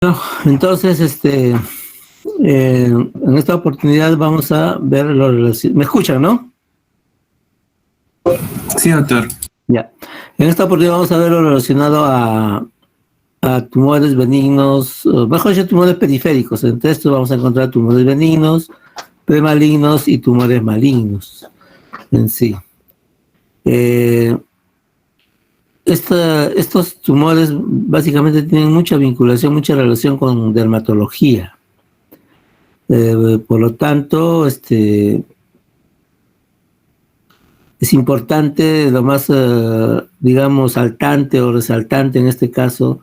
No, entonces, en esta oportunidad vamos a ver lo relacionado. ¿Me escuchan, no? Sí, doctor. Ya. En esta oportunidad vamos a ver lo relacionado a tumores benignos, mejor dicho, tumores periféricos. Entre estos vamos a encontrar tumores benignos, premalignos y tumores malignos en sí. Estos tumores básicamente tienen mucha vinculación, mucha relación con dermatología. Por lo tanto, es importante, lo más, digamos, saltante o resaltante en este caso,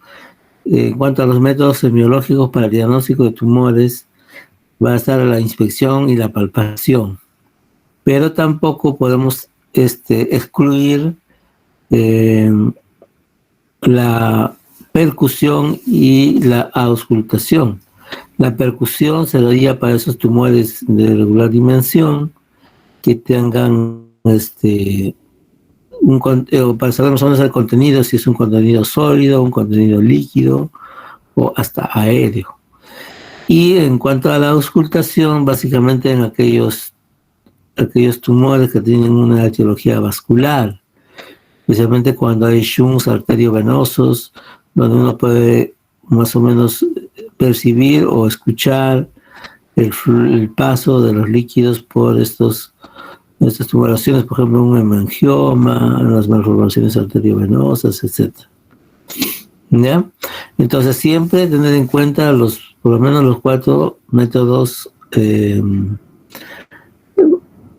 en cuanto a los métodos semiológicos para el diagnóstico de tumores, va a estar la inspección y la palpación. Pero tampoco podemos excluir la percusión y la auscultación. La percusión se daría para esos tumores de regular dimensión que tengan para saber más o menos el contenido, si es un contenido sólido, un contenido líquido o hasta aéreo. Y en cuanto a la auscultación, básicamente en aquellos tumores que tienen una etiología vascular, especialmente cuando hay shunts arteriovenosos, donde uno puede más o menos percibir o escuchar el paso de los líquidos por estas tumoraciones, por ejemplo, un hemangioma, las malformaciones arteriovenosas, etc. ¿Ya? Entonces, siempre tener en cuenta por lo menos los 4 métodos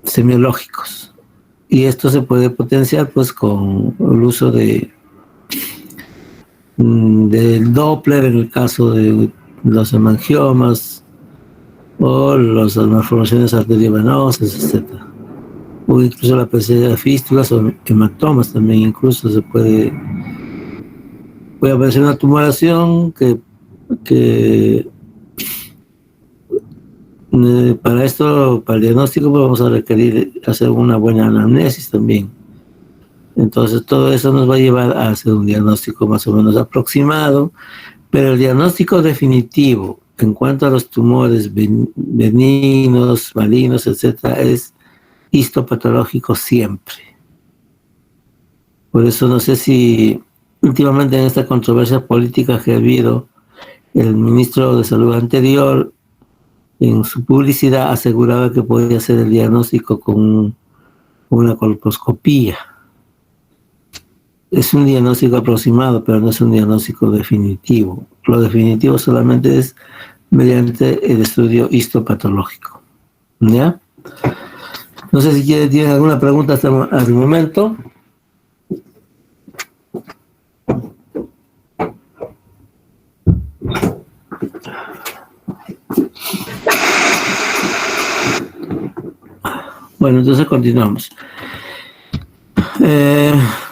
semiológicos. Y esto se puede potenciar pues con el uso del Doppler en el caso de los hemangiomas o las malformaciones arteriovenosas, etc. O incluso la presencia de fístulas o hematomas también, incluso puede aparecer una tumoración que para esto, para el diagnóstico, pues vamos a requerir hacer una buena anamnesis también. Entonces todo eso nos va a llevar a hacer un diagnóstico más o menos aproximado, pero el diagnóstico definitivo en cuanto a los tumores benignos, malignos, etcétera, es histopatológico siempre. Por eso no sé si últimamente en esta controversia política que ha habido, el ministro de Salud anterior en su publicidad aseguraba que podía hacer el diagnóstico con una colposcopía. Es un diagnóstico aproximado, pero no es un diagnóstico definitivo. Lo definitivo solamente es mediante el estudio histopatológico. ¿Ya? No sé si tienen alguna pregunta hasta el momento. Bueno, entonces continuamos.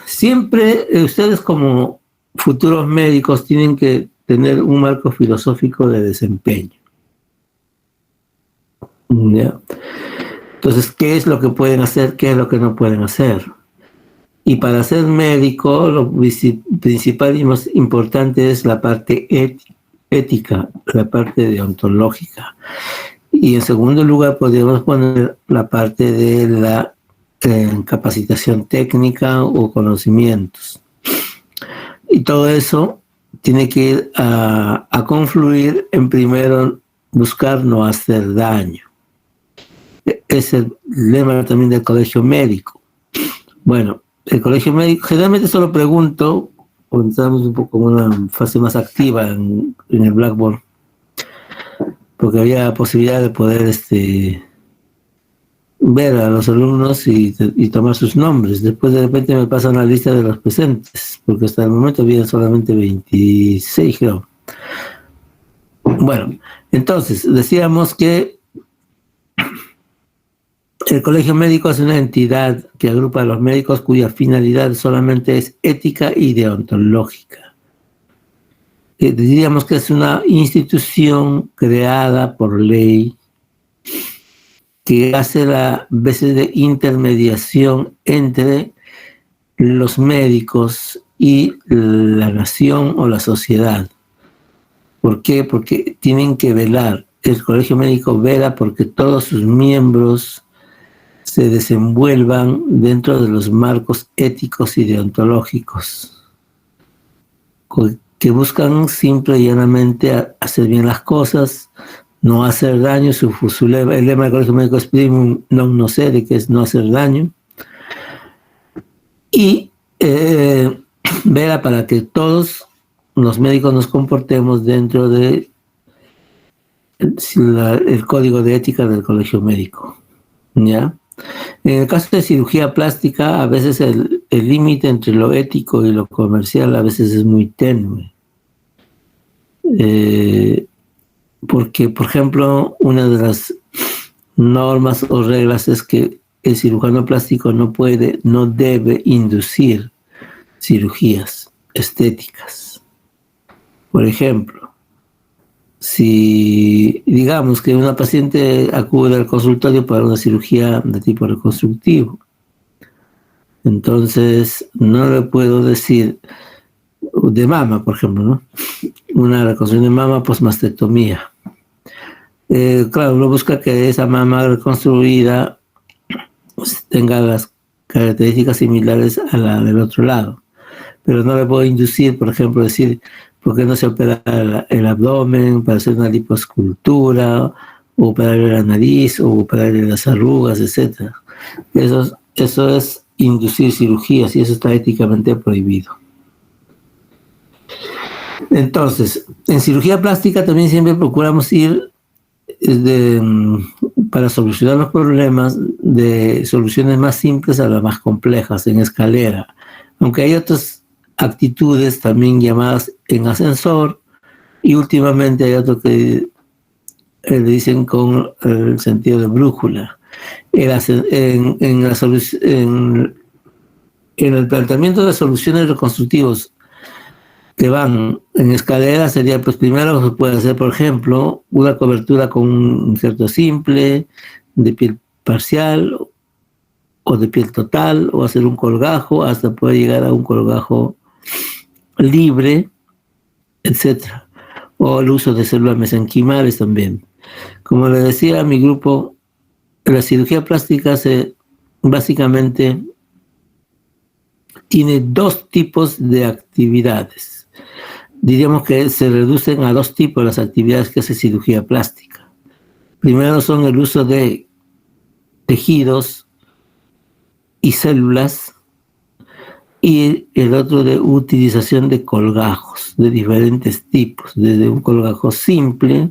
Siempre ustedes como futuros médicos tienen que tener un marco filosófico de desempeño. ¿Ya? Entonces, ¿qué es lo que pueden hacer? ¿Qué es lo que no pueden hacer? Y para ser médico, lo principal y más importante es la parte ética, la parte deontológica. Y en segundo lugar, podríamos poner la parte de la capacitación técnica o conocimientos. Y todo eso tiene que ir a confluir en primero buscar no hacer daño. Es el lema también del colegio médico. Bueno, el colegio médico, generalmente solo pregunto, cuando estamos un poco en una fase más activa en el Blackboard, porque había posibilidad de poder ver a los alumnos y tomar sus nombres. Después de repente me pasan la lista de los presentes, porque hasta el momento había solamente 26, creo. Bueno, entonces decíamos que el colegio médico es una entidad que agrupa a los médicos cuya finalidad solamente es ética y deontológica. Diríamos que es una institución creada por ley que hace la veces de intermediación entre los médicos y la nación o la sociedad. ¿Por qué? Porque tienen que velar. El colegio médico vela porque todos sus miembros se desenvuelvan dentro de los marcos éticos y deontológicos que buscan simple y llanamente hacer bien las cosas, no hacer daño. El lema del colegio médico es primum non nocere, que es no hacer daño, y vela para que todos los médicos nos comportemos dentro de el código de ética del colegio médico, ¿ya? En el caso de cirugía plástica, a veces el límite entre lo ético y lo comercial a veces es muy tenue. Porque, por ejemplo, una de las normas o reglas es que el cirujano plástico no debe inducir cirugías estéticas. Por ejemplo, si digamos que una paciente acude al consultorio para una cirugía de tipo reconstructivo, entonces no le puedo decir de mama, por ejemplo, ¿no? Una reconstrucción de mama, pues mastectomía. Claro, uno busca que esa mama reconstruida pues, tenga las características similares a la del otro lado, pero no le puedo inducir, por ejemplo, decir ¿por qué no se opera el abdomen para hacer una lipoescultura, o operarle la nariz, o operarle las arrugas, etcétera? Eso es inducir cirugías y eso está éticamente prohibido. Entonces, en cirugía plástica también siempre procuramos ir para solucionar los problemas de soluciones más simples a las más complejas, en escalera. Aunque hay otras actitudes también llamadas en ascensor, y últimamente hay otro que le dicen con el sentido de brújula. En el planteamiento de soluciones reconstructivos que van en escalera sería, pues primero se puede hacer, por ejemplo, una cobertura con un injerto simple, de piel parcial o de piel total, o hacer un colgajo, hasta poder llegar a un colgajo libre, etcétera, o el uso de células mesenquimales también. Como le decía a mi grupo, la cirugía plástica básicamente tiene dos tipos de actividades. Diríamos que se reducen a dos tipos las actividades que hace cirugía plástica. Primero son el uso de tejidos y células, y el otro de utilización de colgajos de diferentes tipos, desde un colgajo simple,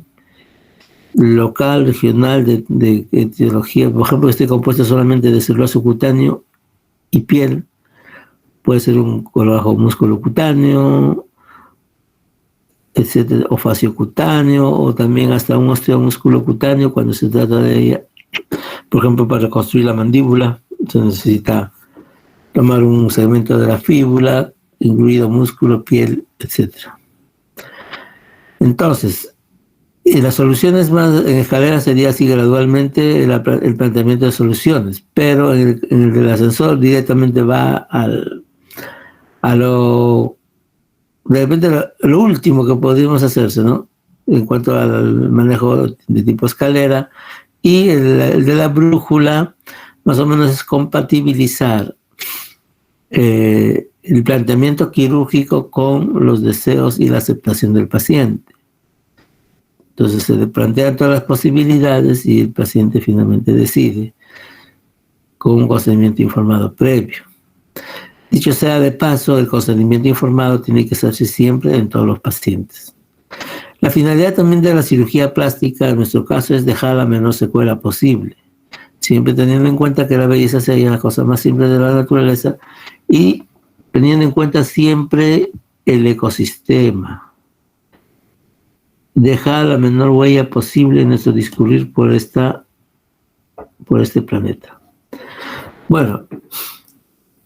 local, regional, de etiología, por ejemplo, que esté compuesto solamente de celular subcutáneo y piel. Puede ser un colgajo musculocutáneo, etcétera, o fasciocutáneo, o también hasta un osteomúsculo cutáneo cuando se trata de ella. Por ejemplo, para reconstruir la mandíbula se necesita tomar un segmento de la fíbula, incluido músculo, piel, etcétera. Entonces, las soluciones más en escalera sería así gradualmente el planteamiento de soluciones, pero en el del ascensor directamente va a lo, de repente lo último que podríamos hacerse, ¿no? En cuanto al manejo de tipo escalera, y el de la brújula, más o menos es compatibilizar el planteamiento quirúrgico con los deseos y la aceptación del paciente. Entonces se le plantean todas las posibilidades y el paciente finalmente decide con un consentimiento informado previo. Dicho sea de paso, el consentimiento informado tiene que hacerse siempre en todos los pacientes. La finalidad también de la cirugía plástica, en nuestro caso, es dejar la menor secuela posible, siempre teniendo en cuenta que la belleza sería la cosa más simple de la naturaleza y teniendo en cuenta siempre el ecosistema. Dejar la menor huella posible en nuestro discurrir por este planeta. Bueno,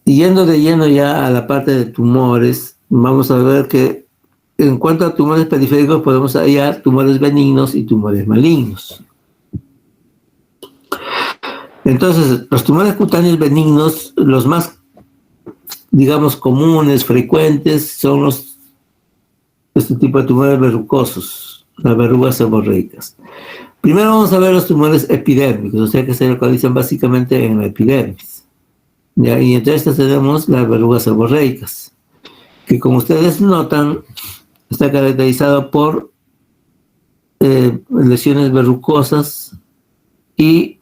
yendo de lleno ya a la parte de tumores, vamos a ver que en cuanto a tumores periféricos podemos hallar tumores benignos y tumores malignos. Entonces, los tumores cutáneos benignos, los más, digamos, comunes, frecuentes, son los este tipo de tumores verrucosos, las verrugas seborreicas. Primero vamos a ver los tumores epidérmicos, o sea que se localizan básicamente en la epidermis. ¿Ya? Y entre estas tenemos las verrugas seborreicas, que como ustedes notan, está caracterizado por lesiones verrucosas y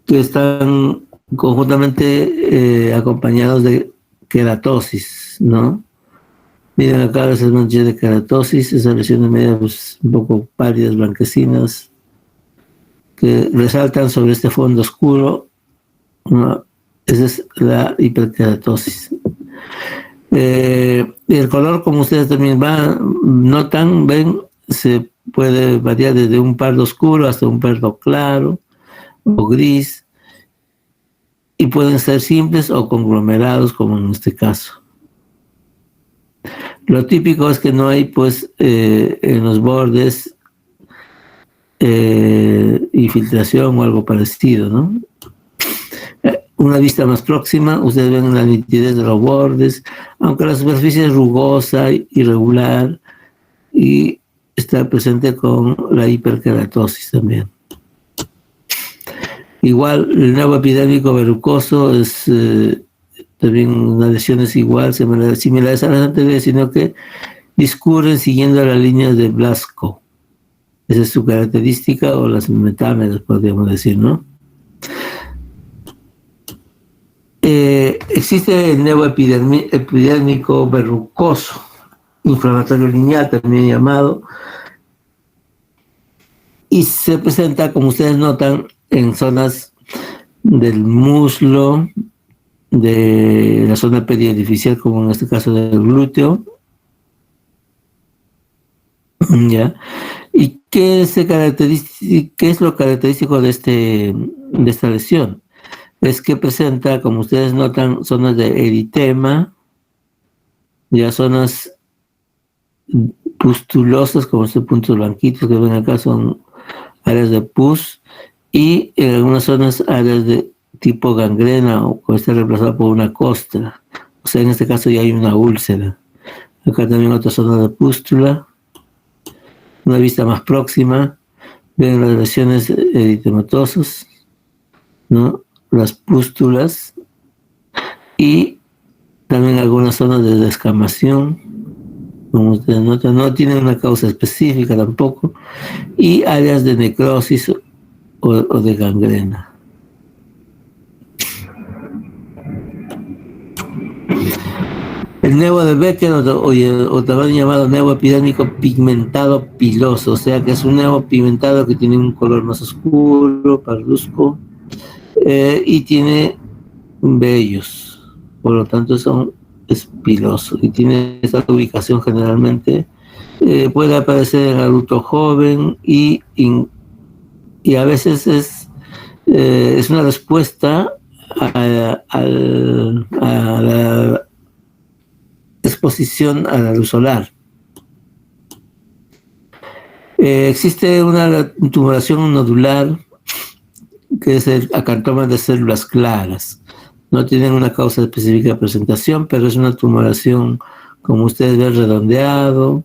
que están conjuntamente acompañados de queratosis, ¿no? Miren acá esas manchas de queratosis, esas lesiones medias pues, un poco pálidas, blanquecinas, que resaltan sobre este fondo oscuro, ¿no? Esa es la hiperkeratosis. El color, como ustedes también notan, ven, se puede variar desde un pardo oscuro hasta un pardo claro o gris, y pueden ser simples o conglomerados, como en este caso. Lo típico es que no hay, pues, en los bordes infiltración o algo parecido, ¿no? Una vista más próxima, ustedes ven la nitidez de los bordes, aunque la superficie es rugosa, irregular, y está presente con la hiperkeratosis también. Igual, el nervio epidérmico verrucoso es también una lesión es igual, similares a las anteriores, sino que discurren siguiendo las líneas de Blaschko. Esa es su característica, o las metámeras, podríamos decir, ¿no? Existe el nervio epidérmico verrucoso, inflamatorio lineal también llamado, y se presenta, como ustedes notan, en zonas del muslo, de la zona periartificial, como en este caso del glúteo, ¿ya? ¿Y qué es lo característico de esta lesión? Es que presenta, como ustedes notan, zonas de eritema, ya zonas pustulosas, como estos puntos blanquitos que ven acá, son áreas de pus, y en algunas zonas áreas de tipo gangrena, o puede estar reemplazada por una costra. O sea, en este caso ya hay una úlcera. Acá también otra zona de pústula. Una vista más próxima, ven las lesiones eritematosas, ¿no? Las pústulas, y también algunas zonas de descamación, como ustedes notan, no tienen una causa específica tampoco, y áreas de necrosis o de gangrena. El nervio de Becker, o también llamado nervio epidérmico pigmentado piloso, o sea que es un nervio pigmentado que tiene un color más oscuro, parduzco, y tiene vellos, por lo tanto es piloso, y tiene esta ubicación generalmente, puede aparecer en adulto joven, y a veces es una respuesta a la exposición a la luz solar. Existe una tumoración nodular, que es el acantomas de células claras. No tienen una causa específica de presentación, pero es una tumoración, como ustedes ven, redondeado,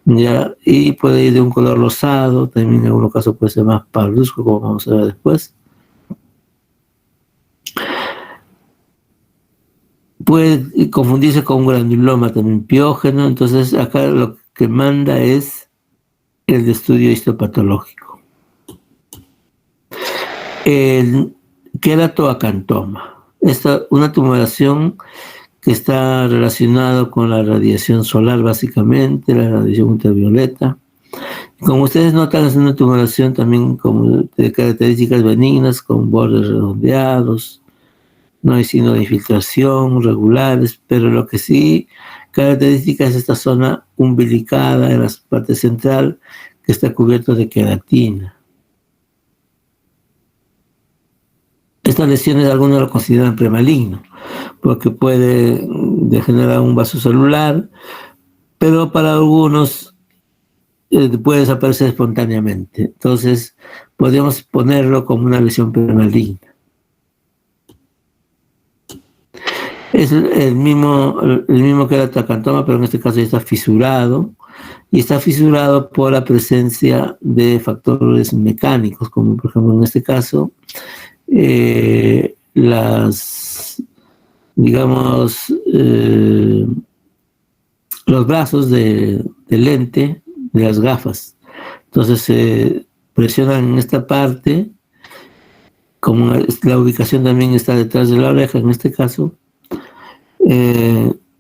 ¿ya? Y puede ir de un color rosado, también en algunos casos puede ser más parduzco, como vamos a ver después. Puede confundirse con un granuloma también piógeno, entonces acá lo que manda es el estudio histopatológico. El queratoacantoma, una tumoración que está relacionado con la radiación solar, básicamente, la radiación ultravioleta. Como ustedes notan, es una tumoración también de características benignas, con bordes redondeados, no hay signo de infiltración regulares, pero lo que sí característica es esta zona umbilicada en la parte central, que está cubierto de queratina. Estas lesiones algunos lo consideran premaligno, porque puede degenerar un vaso celular, pero para algunos puede desaparecer espontáneamente. Entonces, podríamos ponerlo como una lesión premaligna. Es el mismo que el tracantoma, pero en este caso ya está fisurado, y está fisurado por la presencia de factores mecánicos, como por ejemplo en este caso, digamos, los brazos de lente de las gafas. Entonces se presionan en esta parte, como la ubicación también está detrás de la oreja, en este caso,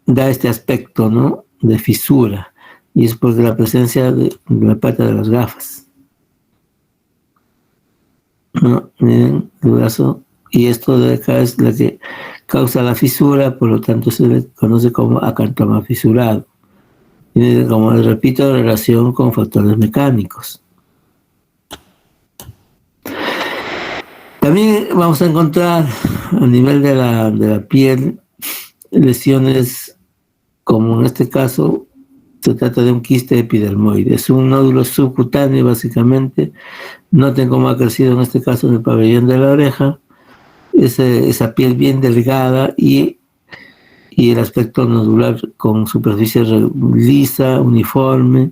da este aspecto, ¿no?, de fisura, y es por la presencia de la parte de las gafas, ¿no? Miren el brazo, y esto de acá es la que causa la fisura, por lo tanto se le conoce como acantoma fisurado. Tiene, como les repito, relación con factores mecánicos. También vamos a encontrar a nivel de la piel lesiones, como en este caso se trata de un quiste epidermoide. Es un nódulo subcutáneo básicamente. Noten cómo ha crecido en este caso en el pabellón de la oreja. Esa piel bien delgada y el aspecto nodular con superficie lisa, uniforme.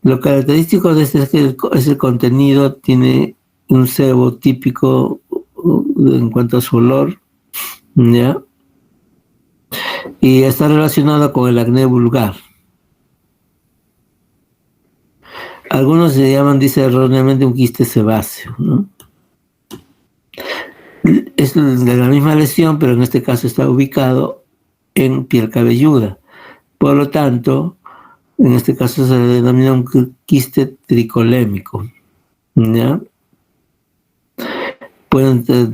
Lo característico de este es el contenido, tiene un sebo típico en cuanto a su olor, ¿ya? Y está relacionado con el acné vulgar. Algunos se llaman, dice erróneamente, un quiste sebáceo, ¿no? Es de la misma lesión, pero en este caso está ubicado en piel cabelluda. Por lo tanto, en este caso se denomina un quiste tricolémico, ¿ya? Pueden ser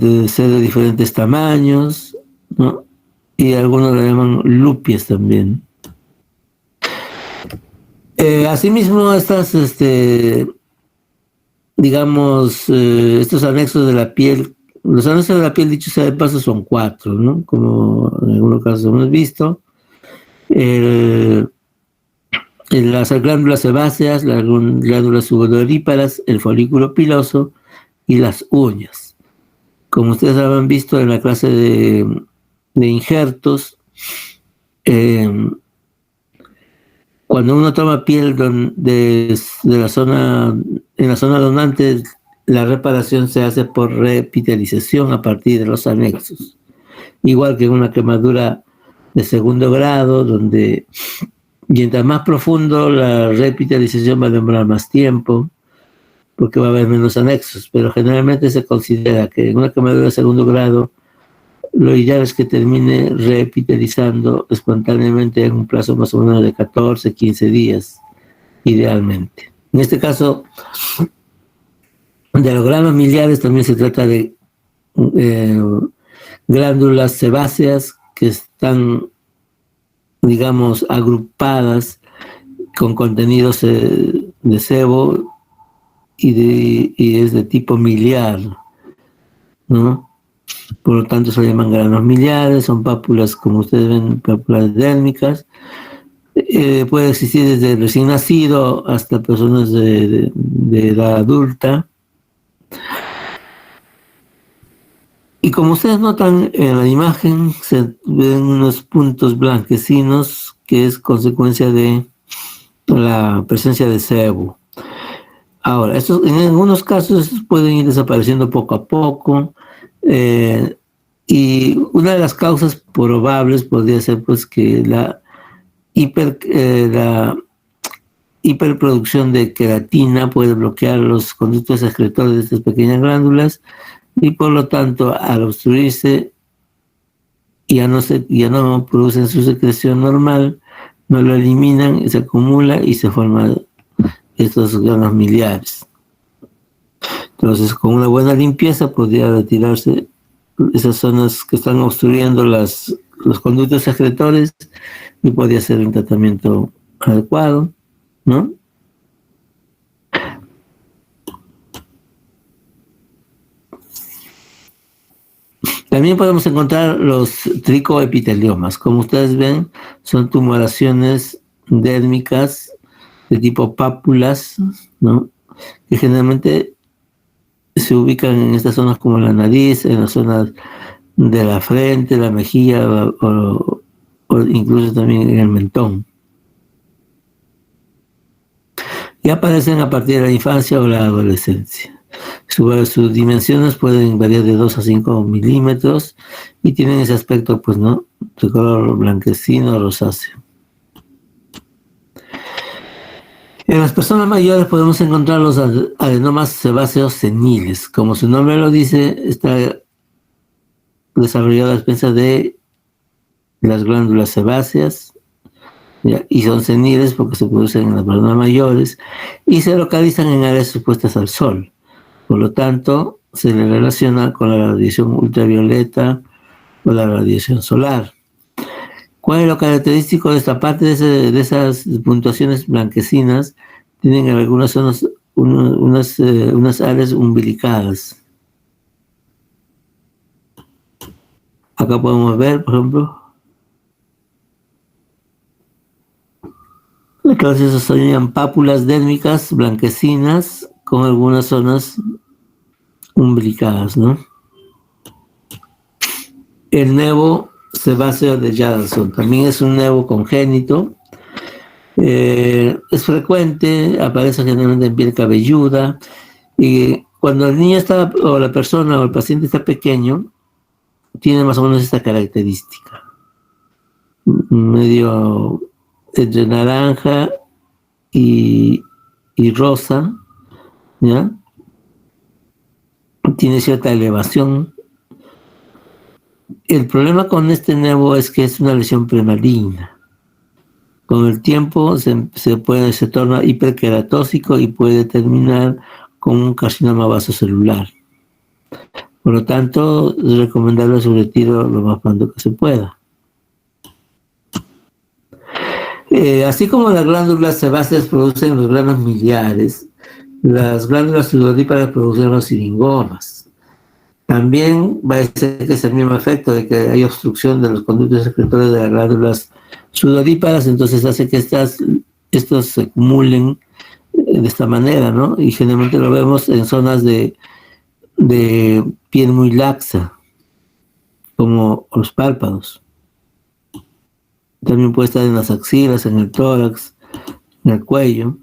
de diferentes tamaños, ¿no? Y algunos le llaman lupias también. Asimismo, estas, digamos, estos anexos de la piel, los anexos de la piel, dicho sea de paso, son 4, ¿no? Como en algunos casos hemos visto. Las glándulas sebáceas, las glándulas sudoríparas, el folículo piloso y las uñas. Como ustedes habrán visto en la clase de injertos, cuando uno toma piel de la zona, en la zona donante, la reparación se hace por reepitelización a partir de los anexos. Igual que en una quemadura de segundo grado, donde mientras más profundo la reepitelización va a demorar más tiempo, porque va a haber menos anexos, pero generalmente se considera que en una quemadura de segundo grado lo ideal es que termine reepitelizando espontáneamente en un plazo más o menos de 14, 15 días, idealmente. En este caso, de los granos miliares también se trata de glándulas sebáceas que están, digamos, agrupadas con contenidos de sebo y es de tipo miliar, ¿no? Por lo tanto se llaman granos miliares, son pápulas, como ustedes ven, pápulas dérmicas. Puede existir desde recién nacido hasta personas de edad adulta. Y como ustedes notan en la imagen, se ven unos puntos blanquecinos que es consecuencia de la presencia de sebo. Ahora, estos en algunos casos pueden ir desapareciendo poco a poco, y una de las causas probables podría ser pues que la hiperproducción de queratina puede bloquear los conductos excretores de estas pequeñas glándulas, y por lo tanto al obstruirse ya no producen su secreción normal, no lo eliminan, se acumula y se forman estos granos miliares. Entonces, con una buena limpieza podría retirarse esas zonas que están obstruyendo los conductos excretores y podría ser un tratamiento adecuado, ¿no? También podemos encontrar los tricoepiteliomas. Como ustedes ven, son tumoraciones dérmicas de tipo pápulas, ¿no? Que generalmente se ubican en estas zonas como la nariz, en las zonas de la frente, la mejilla o incluso también en el mentón. Y aparecen a partir de la infancia o la adolescencia. Sus dimensiones pueden variar de 2 a 5 milímetros y tienen ese aspecto, pues, ¿no?, de color blanquecino o rosáceo. En las personas mayores podemos encontrar los adenomas sebáceos seniles. Como su nombre lo dice, está desarrollada la defensa de las glándulas sebáceas, ¿ya?, y son seniles porque se producen en las personas mayores y se localizan en áreas expuestas al sol. Por lo tanto, se le relaciona con la radiación ultravioleta o la radiación solar. ¿Cuál es lo característico de esta parte de esas puntuaciones blanquecinas? Tienen en algunas zonas unas áreas umbilicadas. Acá podemos ver, por ejemplo, entonces esas son pápulas dérmicas blanquecinas con algunas zonas umbilicadas, ¿no? El nevo sebáceo de Jadassohn también es un nevo congénito. Es frecuente, aparece generalmente en piel cabelluda, y cuando el niño está, o la persona o el paciente está pequeño, tiene más o menos esta característica, medio entre naranja y rosa, ¿ya? Tiene cierta elevación. El problema con este nevo es que es una lesión premaligna. Con el tiempo se torna hiperqueratóxico y puede terminar con un carcinoma vasocelular. Por lo tanto, es recomendable su retiro lo más pronto que se pueda. Así como las glándulas sebáceas producen los granos miliares, las glándulas sudoríparas producen los siringomas. También va a ser que es el mismo efecto de que hay obstrucción de los conductos secretorios de las glándulas sudoríparas, entonces hace que estos se acumulen de esta manera, ¿no? Y generalmente lo vemos en zonas de piel muy laxa, como los párpados. También puede estar en las axilas, en el tórax, en el cuello.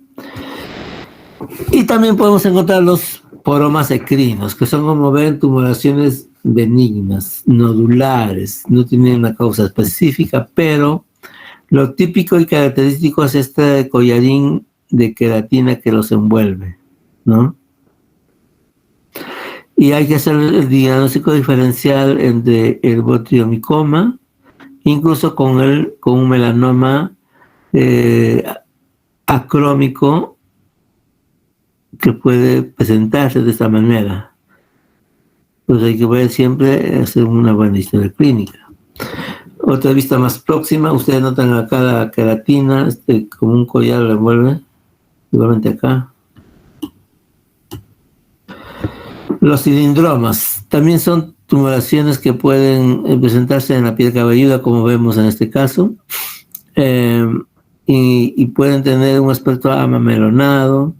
Y también podemos encontrar los poromas ecrinos, que son, como ven, tumoraciones benignas, nodulares, no tienen una causa específica, pero lo típico y característico es este collarín de queratina que los envuelve, ¿no? Y hay que hacer el diagnóstico diferencial entre el botriomicoma, incluso con un melanoma acrómico que puede presentarse de esta manera. Pues hay que ver siempre, hacer una buena historia clínica. Otra vista más próxima, ustedes notan acá la queratina, como un collar lo envuelve, igualmente acá. Los cilindromas también son tumoraciones que pueden presentarse en la piel cabelluda, como vemos en este caso, y pueden tener un aspecto amamelonado,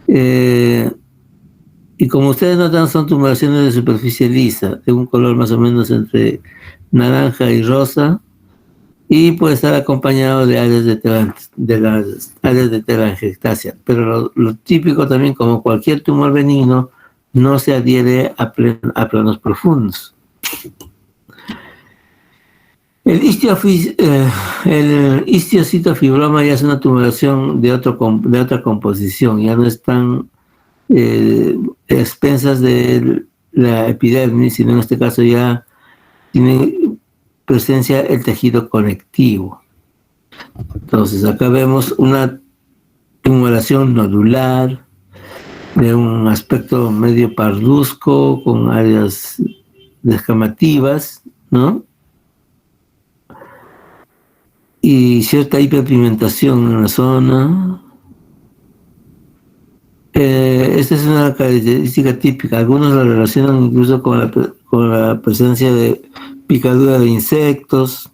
y como ustedes notan, son tumoraciones de superficie lisa, de un color más o menos entre naranja y rosa, y puede estar acompañado de áreas de las áreas de telangiectasia. Pero lo típico también, como cualquier tumor benigno, no se adhiere a planos profundos. El histiocytofibroma ya es una tumoración de otra composición, ya no están expensas de la epidermis, sino en este caso ya tiene presencia el tejido conectivo. Entonces acá vemos una tumoración nodular de un aspecto medio parduzco con áreas descamativas, ¿no? Y cierta hiperpigmentación en la zona. Esta es una característica típica. Algunos la relacionan incluso con la presencia de picadura de insectos.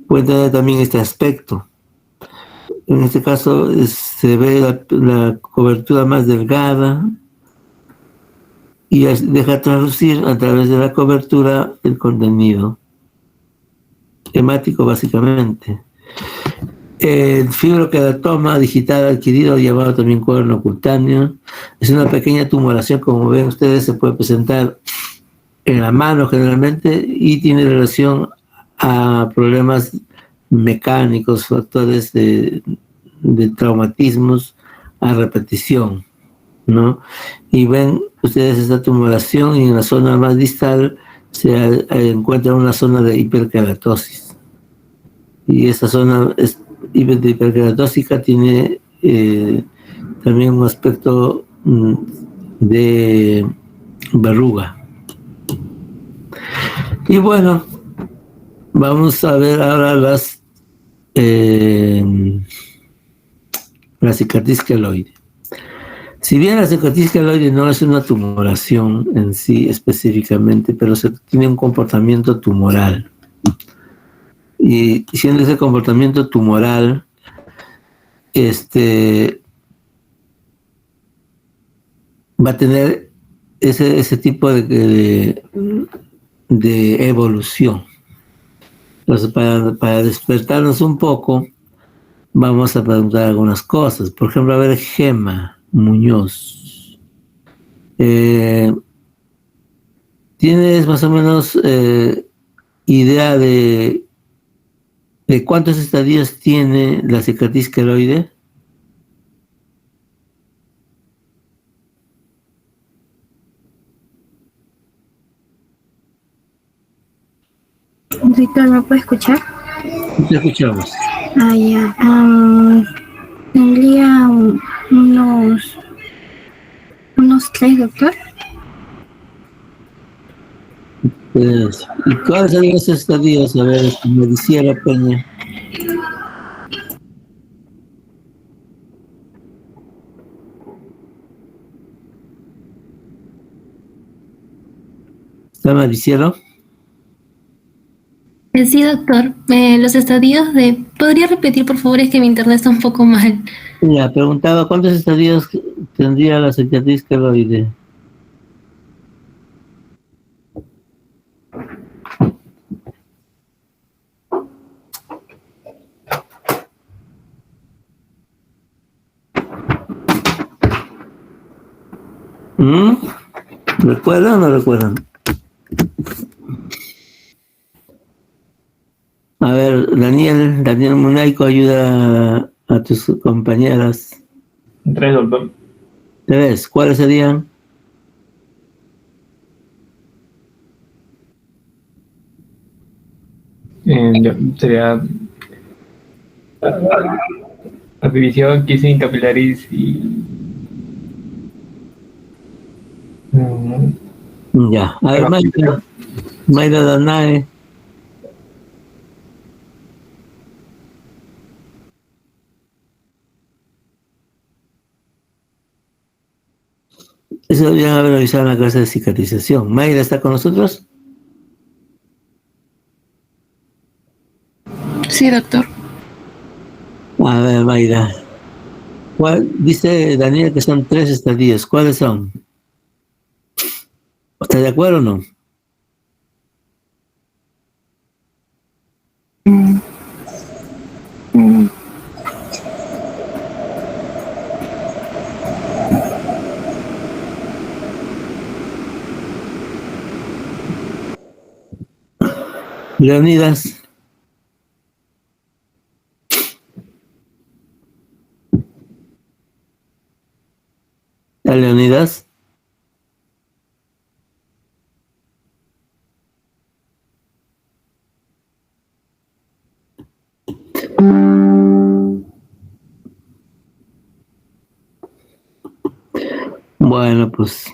Puede tener también este aspecto. En este caso se ve la cobertura más delgada y deja traducir a través de la cobertura el contenido hemático básicamente. El fibroqueratoma digital adquirido, llamado también cuerno cutáneo, es una pequeña tumoración, como ven ustedes, se puede presentar en la mano generalmente y tiene relación a problemas mecánicos, factores de traumatismos a repetición, ¿no? Y ven ustedes esta tumoración y en la zona más distal se encuentra una zona de hiperkeratosis. Y esta zona de hiperkeratósica tiene también un aspecto de verruga. Y bueno, vamos a ver ahora la cicatriz queloide. Si bien la cicatriz queloide no es una tumoración en sí específicamente, pero tiene un comportamiento tumoral. Y siendo ese comportamiento tumoral, va a tener ese tipo de evolución. Entonces, para despertarnos un poco, vamos a preguntar algunas cosas. Por ejemplo, a ver, Gema Muñoz. ¿Tienes más o menos idea de cuántos estadios tiene la cicatriz queloide? Víctor, ¿me puede escuchar? Te escuchamos. Ya. Tendría unos 3, doctor. ¿Y cuáles son esos estadios? A ver, me decía la Peña. ¿Está Maricielo? Sí, doctor. Los estadios de... ¿Podría repetir, por favor? Es que mi internet está un poco mal. Ya, preguntaba cuántos estadios tendría la cicatriz queloide. ¿Recuerdan o no recuerdan? A ver, Daniel Munaico, ayuda a tus compañeras. 3, doctor. 3, ¿cuáles serían? Sería la división kissing capilaris y Ya, a ver, Mayra Danae. Eso deberían haber avisado en la clase de cicatrización. ¿Mayra está con nosotros? Sí, doctor. A ver, Mayra. Dice Daniel que son 3 estadios. ¿Cuáles son? ¿Está de acuerdo o no? Leonidas. ¿A Leonidas? Bueno, pues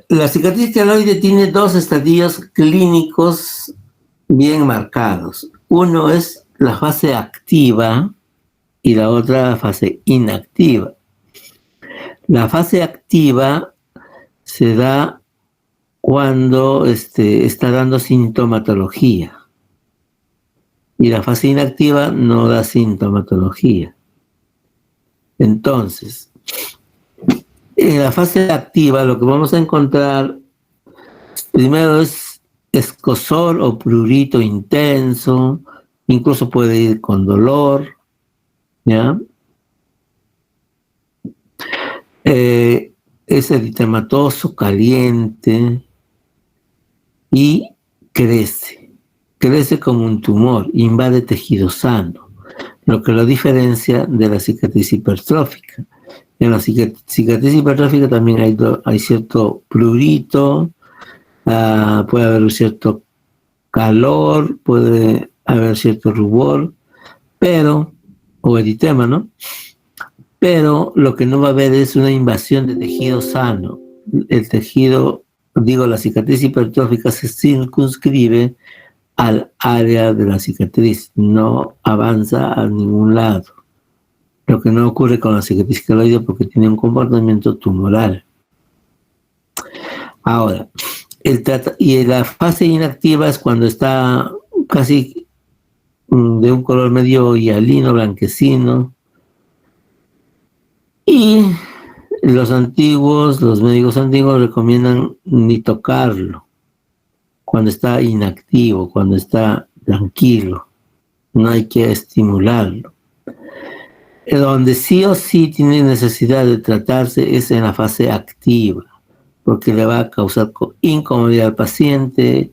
la cicatriz queloide tiene 2 estadios clínicos bien marcados. Uno es la fase activa y la otra fase inactiva. La fase activa se da cuando está dando sintomatología y la fase inactiva no da sintomatología. Entonces, En la fase activa lo que vamos a encontrar primero es escozor o prurito intenso, incluso puede ir con dolor, ¿ya? Es eritematoso, caliente y crece como un tumor, invade tejido sano, lo que lo diferencia de la cicatriz hipertrófica. En la cicatriz hipertrófica también hay cierto prurito, puede haber un cierto calor, puede haber cierto rubor, o eritema, ¿no? Pero lo que no va a haber es una invasión de tejido sano. El tejido, la cicatriz hipertrófica se circunscribe al área de la cicatriz, no avanza a ningún lado. Lo que no ocurre con la cicatriz queloide porque tiene un comportamiento tumoral. Ahora, la fase inactiva es cuando está casi de un color medio hialino, blanquecino, y los médicos antiguos recomiendan ni tocarlo cuando está inactivo, cuando está tranquilo, no hay que estimularlo. Donde sí o sí tiene necesidad de tratarse es en la fase activa, porque le va a causar incomodidad al paciente,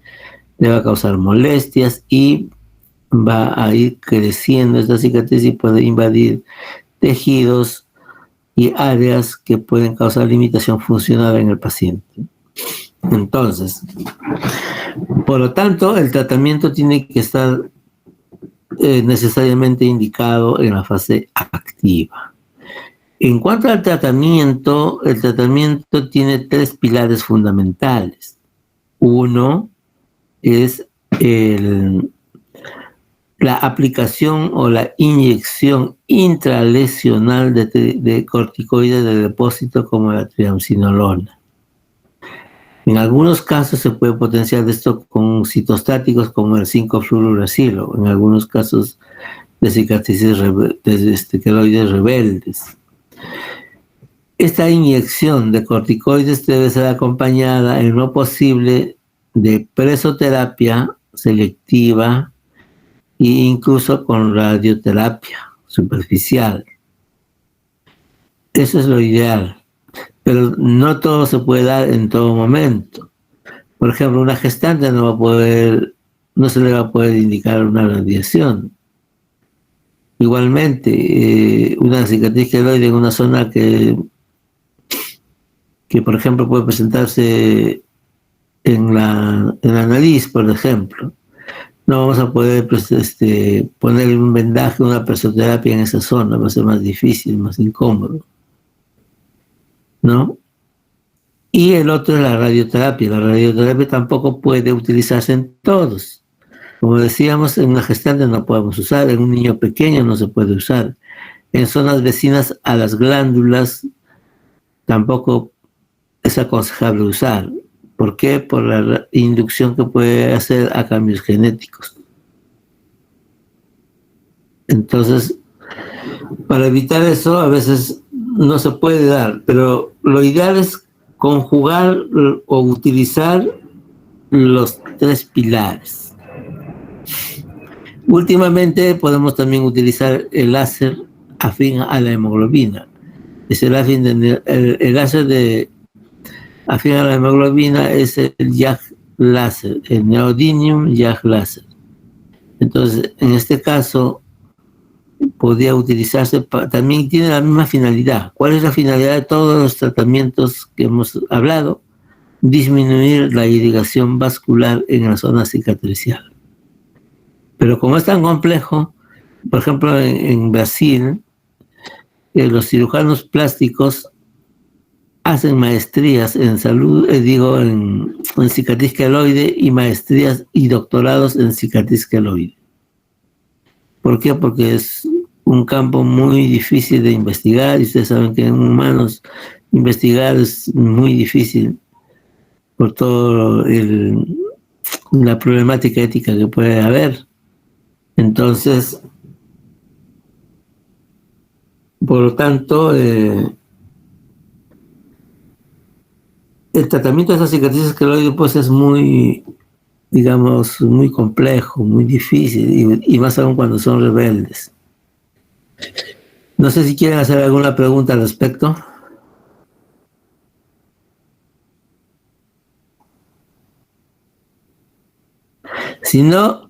le va a causar molestias y va a ir creciendo esta cicatriz y puede invadir tejidos y áreas que pueden causar limitación funcional en el paciente. Entonces, por lo tanto, el tratamiento tiene que estar necesariamente indicado en la fase activa. En cuanto al tratamiento, el tratamiento tiene 3 pilares fundamentales. Uno es la aplicación o la inyección intralesional de corticoides de depósito como la triamcinolona. En algunos casos se puede potenciar esto con citostáticos como el 5-fluorouracilo, en algunos casos de cicatrices queloides rebeldes. Esta inyección de corticoides debe ser acompañada en lo posible de presoterapia selectiva e incluso con radioterapia superficial. Eso es lo ideal, pero no todo se puede dar en todo momento. Por ejemplo, una gestante no se le va a poder indicar una radiación. Igualmente, una cicatriz queloide en una zona que por ejemplo puede presentarse en la nariz, por ejemplo. No vamos a poder poner un vendaje, una presoterapia en esa zona, va a ser más difícil, más incómodo, ¿no? Y el otro es la radioterapia. La radioterapia tampoco puede utilizarse en todos. Como decíamos, en una gestante no podemos usar, en un niño pequeño no se puede usar. En zonas vecinas a las glándulas tampoco es aconsejable usar. ¿Por qué? Por la inducción que puede hacer a cambios genéticos. Entonces, para evitar eso, a veces no se puede dar, pero lo ideal es conjugar o utilizar los 3 pilares. Últimamente podemos también utilizar el láser afín a la hemoglobina. El láser afín a la hemoglobina es el YAG láser, el neodymium YAG láser. Entonces, en este caso, podría utilizarse, también tiene la misma finalidad. ¿Cuál es la finalidad de todos los tratamientos que hemos hablado? Disminuir la irrigación vascular en la zona cicatricial. Pero como es tan complejo, por ejemplo, en Brasil, los cirujanos plásticos hacen maestrías en salud, en cicatriz queloide y maestrías y doctorados en cicatriz queloide. ¿Por qué? Porque es un campo muy difícil de investigar y ustedes saben que en humanos investigar es muy difícil por toda la problemática ética que puede haber. Entonces, por lo tanto, el tratamiento de estas cicatrices queloides pues es muy, digamos, muy complejo, muy difícil, y más aún cuando son rebeldes. No sé si quieren hacer alguna pregunta al respecto. Si no,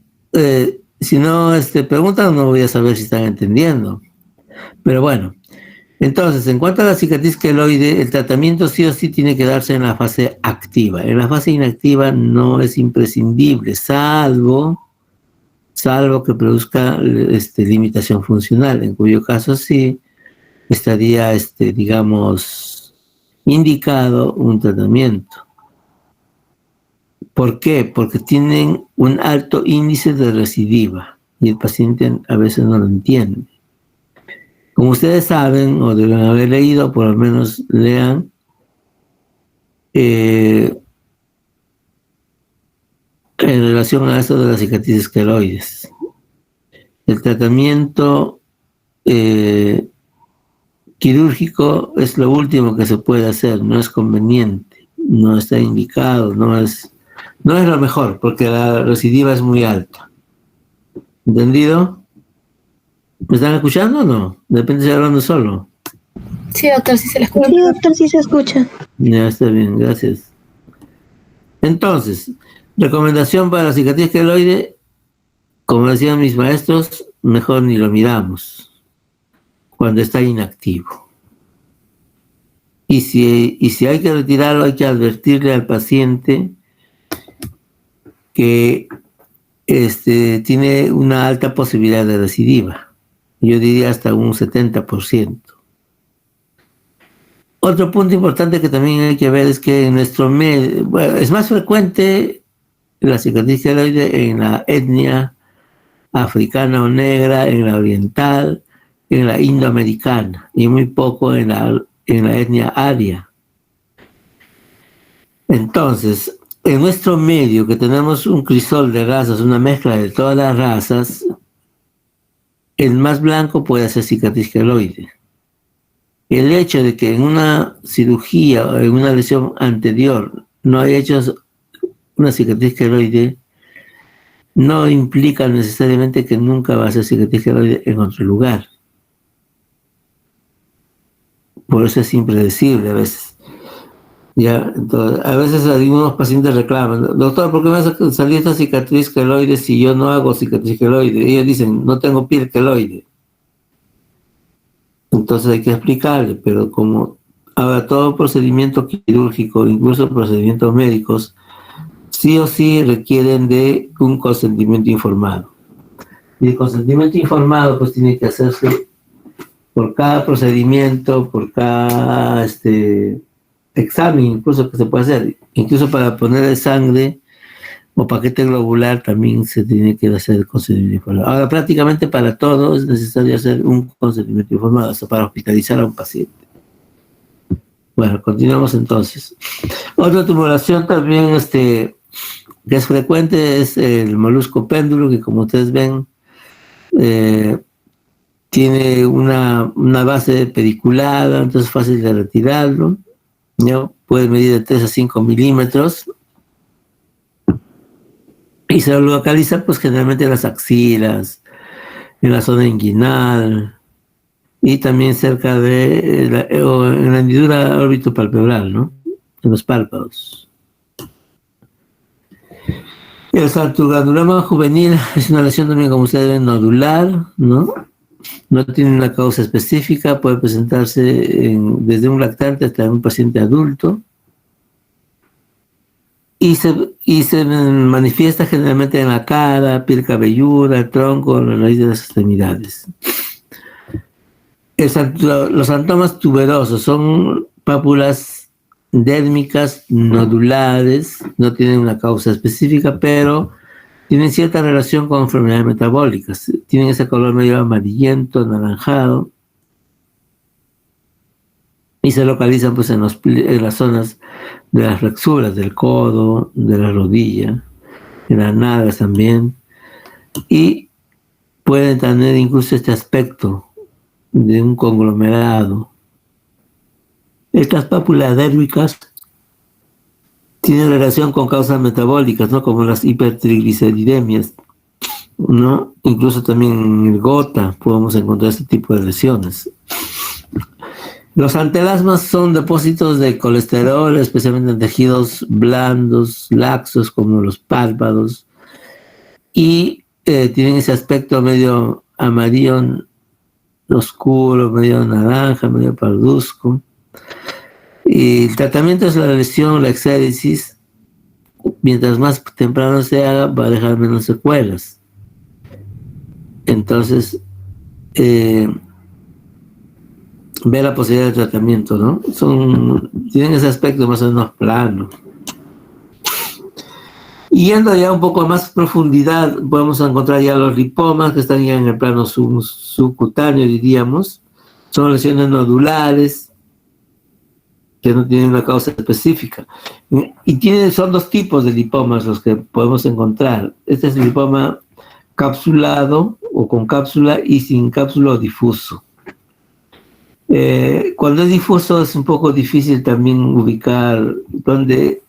preguntan, no voy a saber si están entendiendo. Pero bueno, entonces, en cuanto a la cicatriz queloide, el tratamiento sí o sí tiene que darse en la fase activa. En la fase inactiva no es imprescindible, salvo que produzca limitación funcional, en cuyo caso sí estaría, digamos, indicado un tratamiento. ¿Por qué? Porque tienen un alto índice de recidiva y el paciente a veces no lo entiende. Como ustedes saben, o deben haber leído, por lo menos lean, en relación a esto de las cicatrices queloides. El tratamiento quirúrgico es lo último que se puede hacer, no es conveniente, no está indicado, no es lo mejor, porque la recidiva es muy alta. ¿Entendido? ¿Me están escuchando o no? De repente estoy hablando solo. Sí, doctor, sí se le escucha. Sí, doctor, sí se escucha. Ya está bien, gracias. Entonces, recomendación para la cicatriz queloide, como decían mis maestros, mejor ni lo miramos cuando está inactivo. Y si hay que retirarlo, hay que advertirle al paciente que tiene una alta posibilidad de recidiva. Yo diría hasta un 70%. Otro punto importante que también hay que ver es que en nuestro medio, bueno, es más frecuente la cicatriz queloide en la etnia africana o negra, en la oriental, en la indoamericana, y muy poco en la etnia aria. Entonces, en nuestro medio, que tenemos un crisol de razas, una mezcla de todas las razas, el más blanco puede hacer cicatriz queloide. El hecho de que en una cirugía o en una lesión anterior no haya hecho una cicatriz queloide no implica necesariamente que nunca va a hacer cicatriz queloide en otro lugar. Por eso es impredecible a veces. Ya, entonces, a veces algunos pacientes reclaman, doctor, ¿por qué me hace salir esta cicatriz queloide si yo no hago cicatriz queloide? Ellos dicen, no tengo piel queloide. Entonces hay que explicarle, pero como ahora todo procedimiento quirúrgico, incluso procedimientos médicos, sí o sí requieren de un consentimiento informado. Y el consentimiento informado pues tiene que hacerse por cada procedimiento, por cada examen incluso que se puede hacer. Incluso para poner sangre o paquete globular también se tiene que hacer el consentimiento informado. Ahora prácticamente para todo es necesario hacer un consentimiento informado, hasta para hospitalizar a un paciente. Bueno, continuamos entonces. Otra tumoración también que es frecuente es el molusco péndulo, que como ustedes ven tiene una base pediculada, entonces es fácil de retirarlo, ¿no? Puede medir de 3 a 5 milímetros y se lo localiza pues generalmente en las axilas, en la zona inguinal y también cerca de en la hendidura órbito-palpebral, ¿no? En los párpados. El sartogranuloma juvenil es una lesión también, como ustedes ven, nodular, ¿no? No tiene una causa específica, puede presentarse desde un lactante hasta un paciente adulto y se manifiesta generalmente en la cara, piel cabelluda, el tronco, la raíz de las extremidades. Los santomas tuberosos son pápulas dérmicas nodulares, no tienen una causa específica, pero tienen cierta relación con enfermedades metabólicas. Tienen ese color medio amarillento, anaranjado, y se localizan pues en las zonas de las flexuras, del codo, de la rodilla, en las nalgas también, y pueden tener incluso este aspecto de un conglomerado. Estas pápulas dérmicas tiene relación con causas metabólicas, ¿no? Como las hipertrigliceridemias, ¿no? Incluso también en el gota podemos encontrar este tipo de lesiones. Los antelasmas son depósitos de colesterol, especialmente en tejidos blandos, laxos, como los párpados, y tienen ese aspecto medio amarillo oscuro, medio naranja, medio parduzco. Y el tratamiento es la lesión, la exéresis. Mientras más temprano se haga, va a dejar menos secuelas. Entonces, ve la posibilidad de tratamiento, ¿no? Tienen ese aspecto más o menos plano. Y yendo ya un poco a más profundidad, podemos encontrar ya los lipomas que están ya en el plano subcutáneo, diríamos. Son lesiones nodulares que no tienen una causa específica. Y son dos tipos de lipomas los que podemos encontrar. Este es el lipoma capsulado o con cápsula y sin cápsula o difuso. Cuando es difuso es un poco difícil también ubicar dónde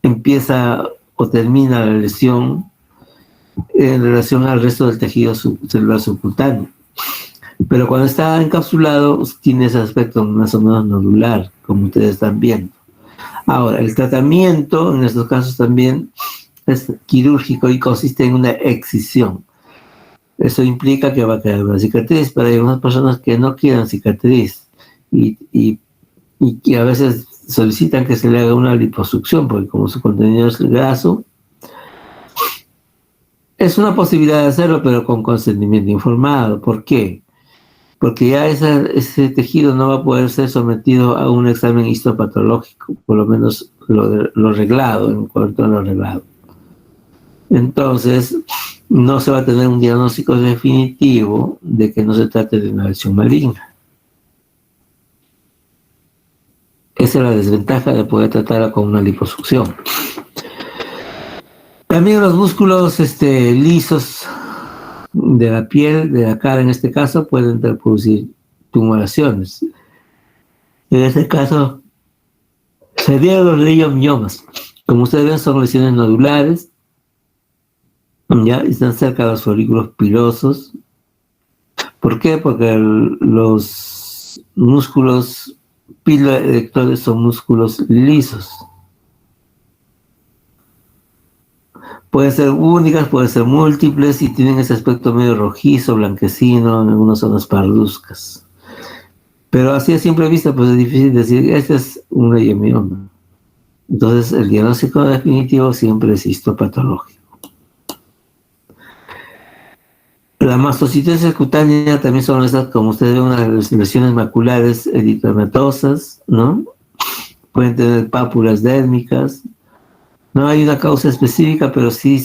empieza o termina la lesión en relación al resto del tejido celular subcutáneo. Pero cuando está encapsulado tiene ese aspecto más o menos nodular, como ustedes están viendo. Ahora, el tratamiento en estos casos también es quirúrgico y consiste en una excisión. Eso implica que va a quedar una cicatriz, pero hay algunas personas que no quieren cicatriz y que a veces solicitan que se le haga una liposucción, porque como su contenido es graso, es una posibilidad de hacerlo, pero con consentimiento informado. ¿Por qué? Porque ya ese tejido no va a poder ser sometido a un examen histopatológico, por lo menos lo reglado, en cuanto a lo reglado. Entonces, no se va a tener un diagnóstico definitivo de que no se trate de una lesión maligna. Esa es la desventaja de poder tratarla con una liposucción. También los músculos lisos de la piel, de la cara en este caso, pueden producir tumoraciones. En este caso, serían los leiomiomas. Como ustedes ven, son lesiones nodulares, ya están cerca de los folículos pilosos. ¿Por qué? Porque los músculos piloerectores son músculos lisos. Pueden ser únicas, pueden ser múltiples y tienen ese aspecto medio rojizo, blanquecino, en algunas zonas parduzcas. Pero así a simple vista, pues es difícil decir, este es un leiomioma. Entonces, el diagnóstico definitivo siempre es histopatológico. La mastocitosis cutánea también son estas, como ustedes ven, unas lesiones maculares eritematosas, ¿no? Pueden tener pápulas dérmicas. No hay una causa específica, pero sí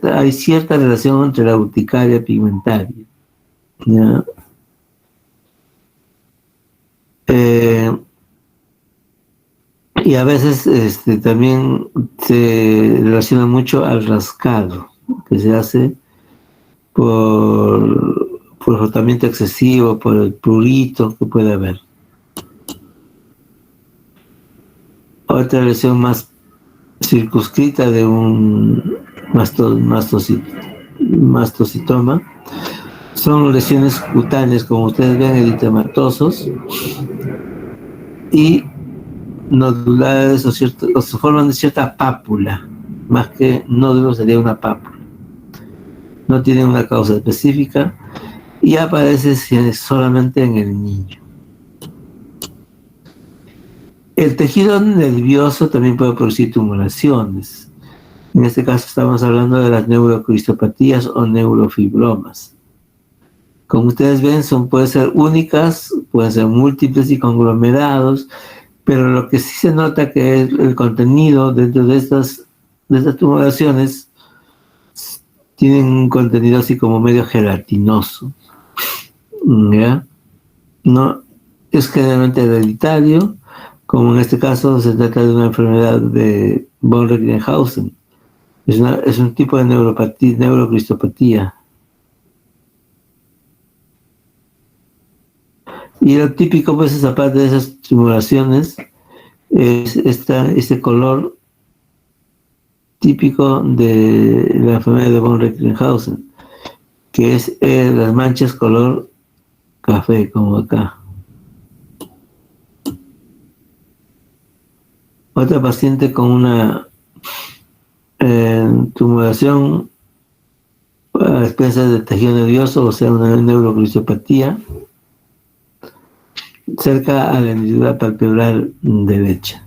hay cierta relación entre la urticaria y pigmentaria, ¿ya? Y a veces también se relaciona mucho al rascado que se hace por frotamiento excesivo, por el prurito que puede haber. Otra lesión más circunscrita de un mastocitoma son lesiones cutáneas, como ustedes ven, eritematosos y nodulares o se forman de cierta pápula, más que nódulo sería una pápula. No tienen una causa específica y aparece solamente en el niño. El tejido nervioso también puede producir tumoraciones. En este caso estamos hablando de las neurocristopatías o neurofibromas. Como ustedes ven, pueden ser únicas, pueden ser múltiples y conglomerados, pero lo que sí se nota que es el contenido dentro de estas tumoraciones tienen un contenido así como medio gelatinoso, ¿ya? No es generalmente hereditario, como en este caso se trata de una enfermedad de von Recklinghausen. Es un tipo de neurocristopatía. Y lo típico, pues, es aparte de esas tumoraciones, es este color típico de la enfermedad de von Recklinghausen, que es las manchas color café, como acá. Otra paciente con una tumoración a expensas del tejido nervioso, o sea, una neurocrisopatía, cerca a la hendidura palpebral derecha.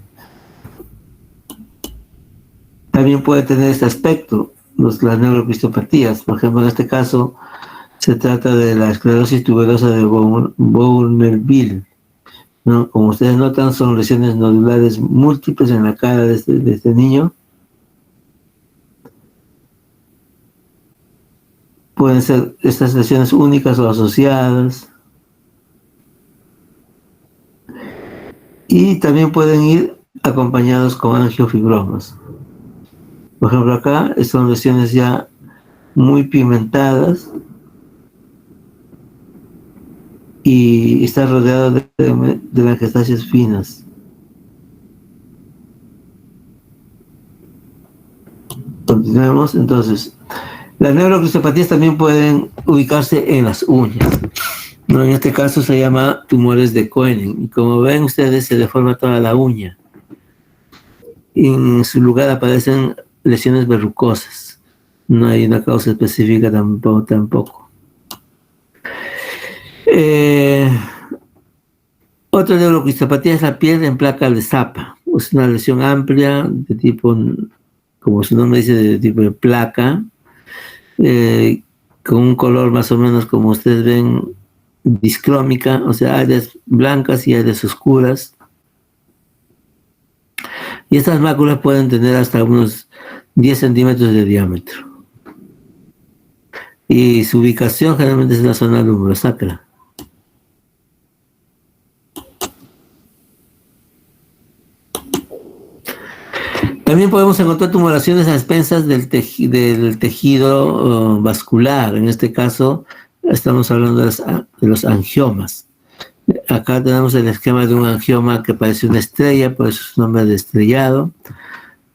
También puede tener este aspecto, las neurocristopatías. Por ejemplo, en este caso se trata de la esclerosis tuberosa de Bournonville, ¿no? Como ustedes notan, son lesiones nodulares múltiples en la cara de este niño. Pueden ser estas lesiones únicas o asociadas. Y también pueden ir acompañados con angiofibromas. Por ejemplo, acá son lesiones ya muy pigmentadas y está rodeado de metastásis finas. Continuemos. Entonces, las neurocristopatías también pueden ubicarse en las uñas, ¿no? En este caso se llama tumores de Koenen, y como ven ustedes, se deforma toda la uña. Y en su lugar aparecen lesiones verrucosas. No hay una causa específica tampoco. Otra neurocristopatía es la piel en placa de Zappa. Es una lesión amplia de tipo, como su nombre dice, de tipo de placa, con un color más o menos como ustedes ven, discrómica, o sea, áreas blancas y áreas oscuras. Y estas máculas pueden tener hasta unos 10 centímetros de diámetro. Y su ubicación generalmente es en la zona lumbrosacra. También podemos encontrar tumoraciones a expensas del tejido vascular. En este caso, estamos hablando de los angiomas. Acá tenemos el esquema de un angioma que parece una estrella, por eso es su nombre de estrellado.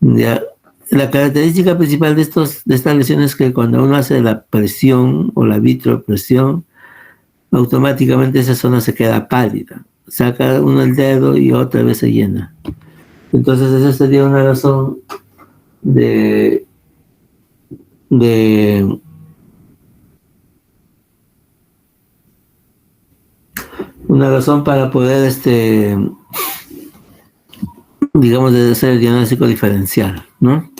Ya, la característica principal de estas lesiones es que cuando uno hace la presión o la vitropresión, automáticamente esa zona se queda pálida. Saca uno el dedo y otra vez se llena. Entonces esa sería una razón una razón para poder digamos, de hacer el diagnóstico diferencial, ¿no?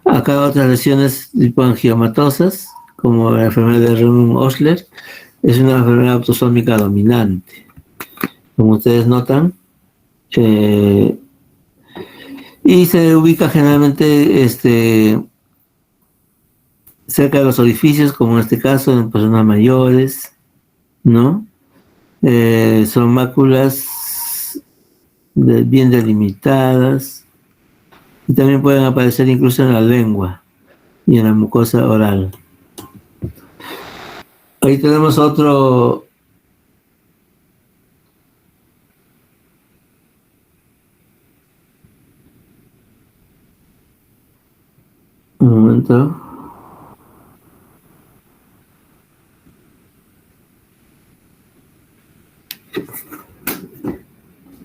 Acá otras lesiones tipo angiomatosas, como la enfermedad de Rheum-Osler, es una enfermedad autosómica dominante. Como ustedes notan, y se ubica generalmente cerca de los orificios, como en este caso en personas mayores, ¿no? Son máculas bien delimitadas y también pueden aparecer incluso en la lengua y en la mucosa oral. Ahí tenemos otro. Un momento.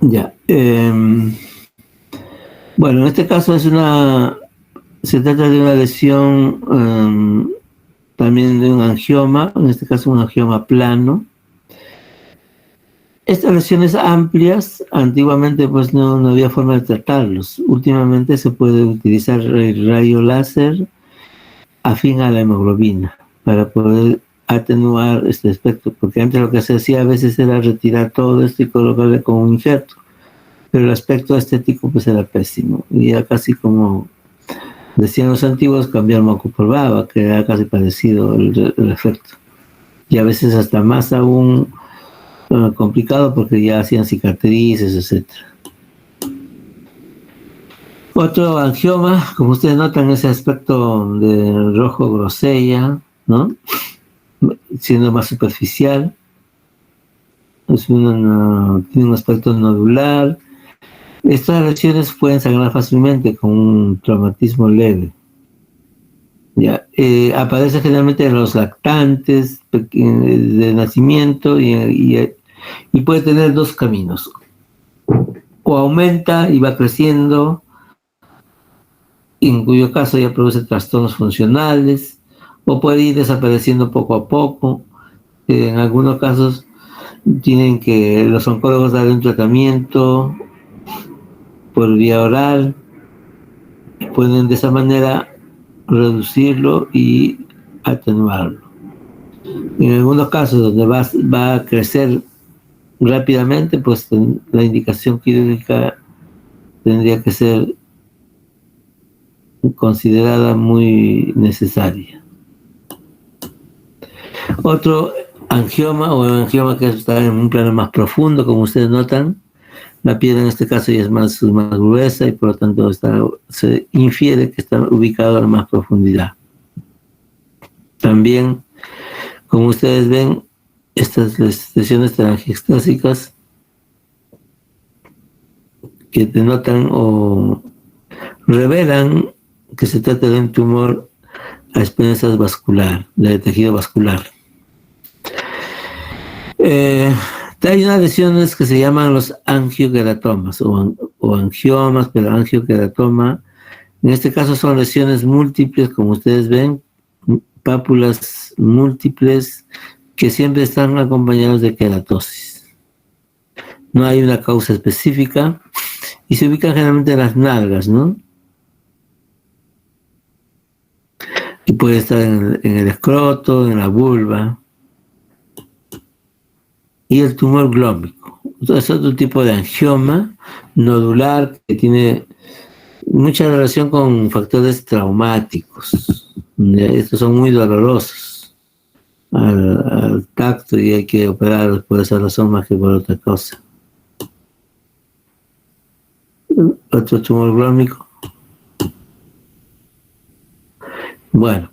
Ya. Bueno, en este caso se trata de una lesión también de un angioma, en este caso un angioma plano. Estas lesiones amplias, antiguamente pues no había forma de tratarlos. Últimamente se puede utilizar el rayo láser afín a la hemoglobina para poder atenuar este aspecto, porque antes lo que se hacía a veces era retirar todo esto y colocarle como un injerto, pero el aspecto estético pues era pésimo, y era casi como decían los antiguos, cambiar moco por baba, que era casi parecido el efecto, y a veces hasta más aún complicado porque ya hacían cicatrices, etcétera. Otro angioma, como ustedes notan, ese aspecto de rojo grosella, ¿no? Siendo más superficial, tiene un aspecto nodular, Estas lesiones pueden sangrar fácilmente con un traumatismo leve. Ya, aparece generalmente en los lactantes de nacimiento y puede tener dos caminos. O aumenta y va creciendo, en cuyo caso ya produce trastornos funcionales, o puede ir desapareciendo poco a poco. En algunos casos tienen que los oncólogos dar un tratamiento por vía oral, pueden de esa manera reducirlo y atenuarlo. En algunos casos donde va a crecer rápidamente, pues la indicación quirúrgica tendría que ser considerada muy necesaria. Otro angioma o angioma que está en un plano más profundo, como ustedes notan, la piel en este caso ya es más gruesa y por lo tanto se infiere que está ubicado a más profundidad. También, como ustedes ven, estas lesiones telangiectásicas que denotan o revelan que se trata de un tumor a expensas vascular, de tejido vascular. Hay unas lesiones que se llaman los angioqueratomas o angiomas, pero angioqueratoma, en este caso son lesiones múltiples, como ustedes ven, pápulas múltiples que siempre están acompañados de queratosis. No hay una causa específica y se ubican generalmente en las nalgas, ¿no? Y puede estar en el escroto, en la vulva. Y el tumor glómico. Es otro tipo de angioma nodular que tiene mucha relación con factores traumáticos. Estos son muy dolorosos al tacto y hay que operarlos por esa razón más que por otra cosa. Otro tumor glómico. Bueno.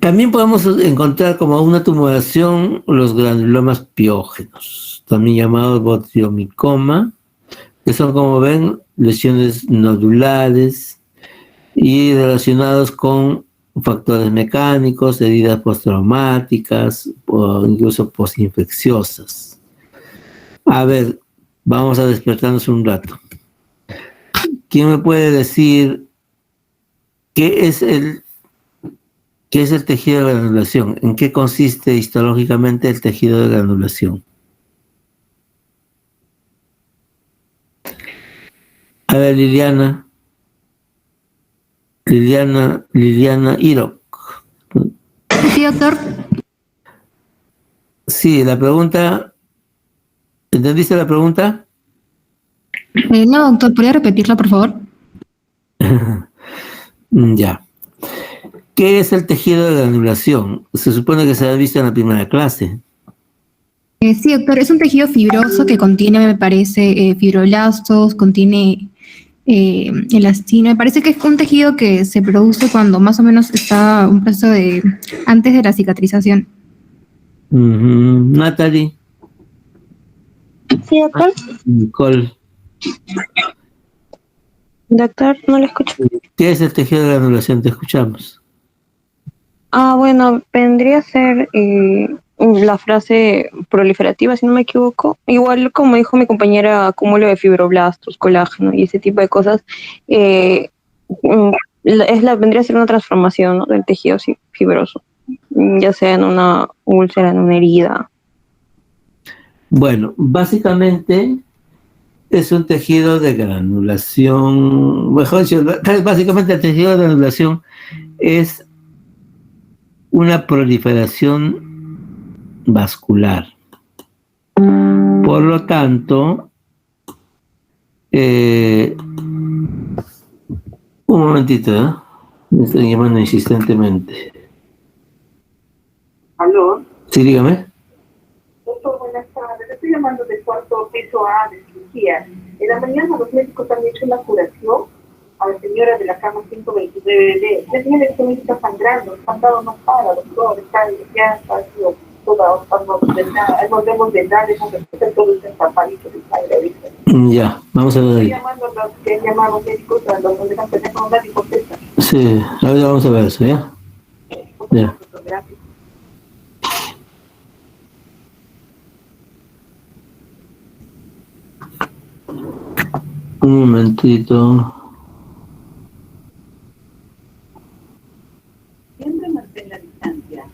También podemos encontrar como una tumoración los granulomas piógenos, también llamados botriomicoma, que son, como ven, lesiones nodulares y relacionados con factores mecánicos, heridas postraumáticas o incluso postinfecciosas. A ver, vamos a despertarnos un rato. ¿Quién me puede decir qué es el tejido de granulación? ¿En qué consiste histológicamente el tejido de granulación? A ver, Liliana Irok. Sí, doctor. Sí, la pregunta, ¿entendiste la pregunta? No, doctor, ¿podría repetirla, por favor? Ya. ¿Qué es el tejido de granulación? Se supone que se ha visto en la primera clase. Sí, doctor, es un tejido fibroso que contiene, me parece, fibroblastos, contiene elastina. Me parece que es un tejido que se produce cuando más o menos está un proceso de antes de la cicatrización. Natalie. Sí, doctor. Nicole. Doctor, no le escucho. ¿Qué es el tejido de granulación? Te escuchamos. Bueno, vendría a ser la frase proliferativa, si no me equivoco. Igual, como dijo mi compañera, acúmulo de fibroblastos, colágeno y ese tipo de cosas. Vendría a ser una transformación, ¿no?, del tejido fibroso, ya sea en una úlcera, en una herida. Bueno, básicamente es un tejido de granulación. Mejor dicho, básicamente el tejido de granulación es una proliferación vascular. Por lo tanto, un momentito, me están llamando insistentemente. ¿Aló? Sí, dígame. Doctor, buenas tardes. Estoy llamando del cuarto piso A de cirugía. En la mañana los médicos han hecho una curación a la señora de la cama 129D. La señora está sangrando, el sangrado no para, doctor, ya ha sido volvemos de dar esos todos en papalitos de sangre, ¿viste? Ya, vamos a ver ahí. Llamando a los que llamaron médicos, a los donde están teléfono, nadie contesta. Sí, ahora vamos a ver eso, ¿ya? Ya. Gracias. Un momentito. Siempre mantén la distancia.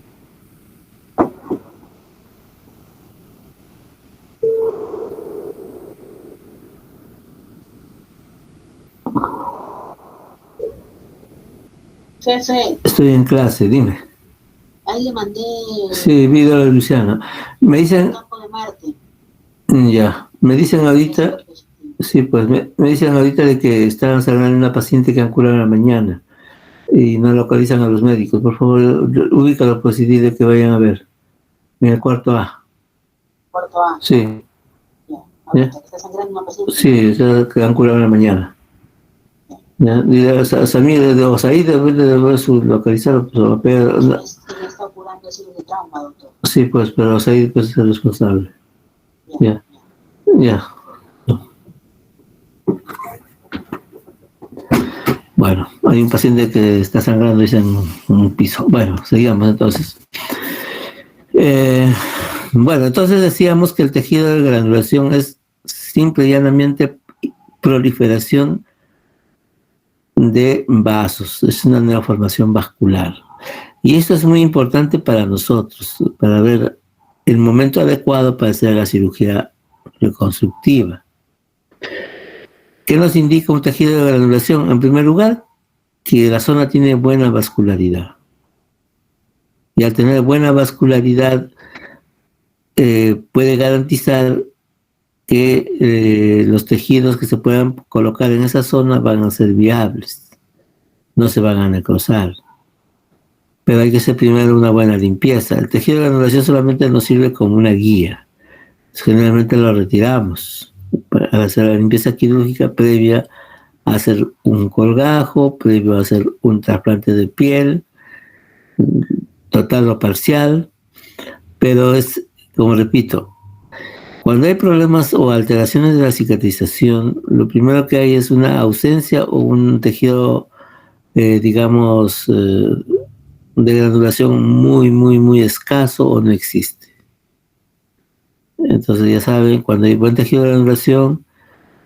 Jefe, Estoy en clase, dime. ahí le mandé Sí, video de Luciana. Me el dicen, campo de Marte. ya, me dicen ahorita, sí, pues me dicen ahorita de que están sanando una paciente que han curado en la mañana y no localizan a los médicos. Por favor, ubícalo pues y dile que vayan a ver. En el cuarto A. Cuarto A. Sí, Ya. Ahorita que está sangrando una paciente. sí, o sea, que han curado en la mañana. Ya, dile a Samir, o sea, ahí debe de localizar, pues, pero, ¿Quién está curando ese de trauma, doctor? sí, pues, pero Said pues, es el responsable. Ya. Ya. Bueno, hay un paciente que está sangrando, dice, en un piso. Bueno, seguimos entonces. Bueno, entonces decíamos que el tejido de granulación es simple y llanamente proliferación de vasos, es una neoformación vascular. Y esto es muy importante para nosotros, para ver el momento adecuado para hacer la cirugía reconstructiva. ¿Qué nos indica un tejido de granulación? En primer lugar, que la zona tiene buena vascularidad. Y al tener buena vascularidad, puede garantizar que los tejidos que se puedan colocar en esa zona van a ser viables, no se van a necrosar. Pero hay que hacer primero una buena limpieza. El tejido de granulación solamente nos sirve como una guía. Generalmente lo retiramos para hacer la limpieza quirúrgica previa a hacer un colgajo, previo a hacer un trasplante de piel, total o parcial, pero es, como repito, cuando hay problemas o alteraciones de la cicatrización, lo primero que hay es una ausencia o un tejido, digamos, de granulación muy escaso o no existe. Entonces ya saben, cuando hay buen tejido de granulación,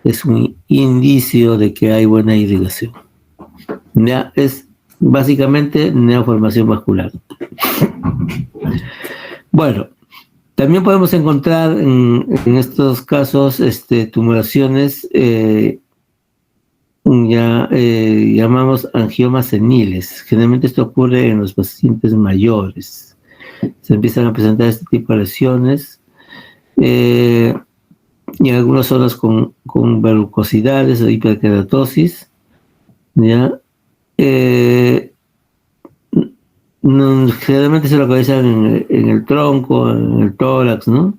es un indicio de que hay buena irrigación. Ya es básicamente neoformación vascular. Bueno, también podemos encontrar en estos casos tumoraciones, llamamos angiomas seniles. Generalmente esto ocurre en los pacientes mayores. Se empiezan a presentar este tipo de lesiones y en algunas zonas con verrucosidades o hiperkeratosis, ¿ya? Generalmente se localizan en el tronco, en el tórax, ¿no?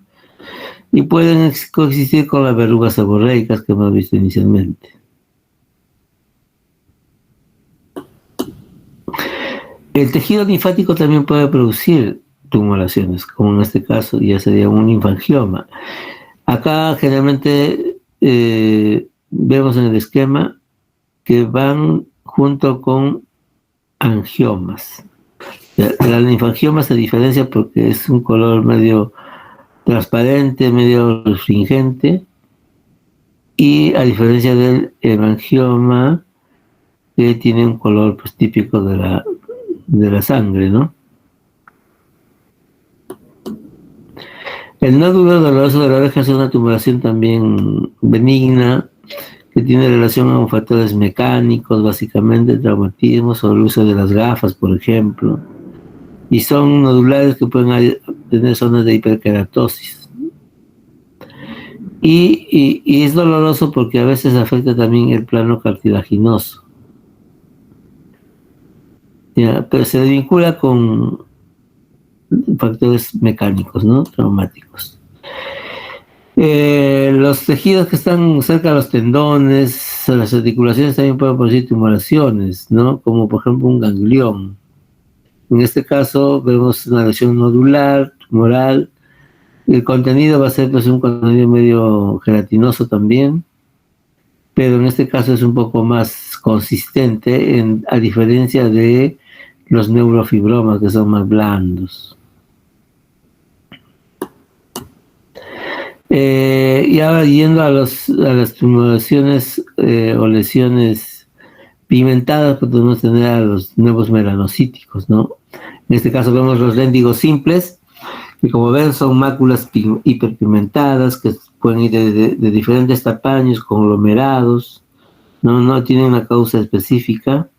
Y pueden coexistir con las verrugas seborreicas que hemos visto inicialmente. El tejido linfático también puede producir tumoraciones, como en este caso ya sería un linfangioma. Acá generalmente vemos en el esquema que van junto con angiomas. La linfangioma se diferencia porque es un color medio transparente, medio restringente, y a diferencia del hemangioma, que tiene un color pues, típico de la sangre, ¿no? El nódulo doloroso de la oreja es una tumoración también benigna, que tiene relación con factores mecánicos, básicamente traumatismos o el uso de las gafas, por ejemplo. Y son nodulares que pueden tener zonas de hiperkeratosis. Y es doloroso porque a veces afecta también el plano cartilaginoso. Ya, pero se vincula con factores mecánicos, ¿no? Traumáticos. Los tejidos que están cerca de los tendones, las articulaciones también pueden producir tumoraciones, ¿no? Como por ejemplo un ganglión. En este caso vemos una lesión nodular humoral. El contenido va a ser pues un contenido medio gelatinoso también, pero en este caso es un poco más consistente, a diferencia de los neurofibromas, que son más blandos. Y ahora yendo a las tumulaciones o lesiones pigmentadas, pues podemos tener a los nuevos melanocíticos, ¿no? En este caso vemos los léndigos simples, que como ven son máculas hiperpigmentadas que pueden ir de diferentes tamaños, conglomerados, no tienen una causa específica,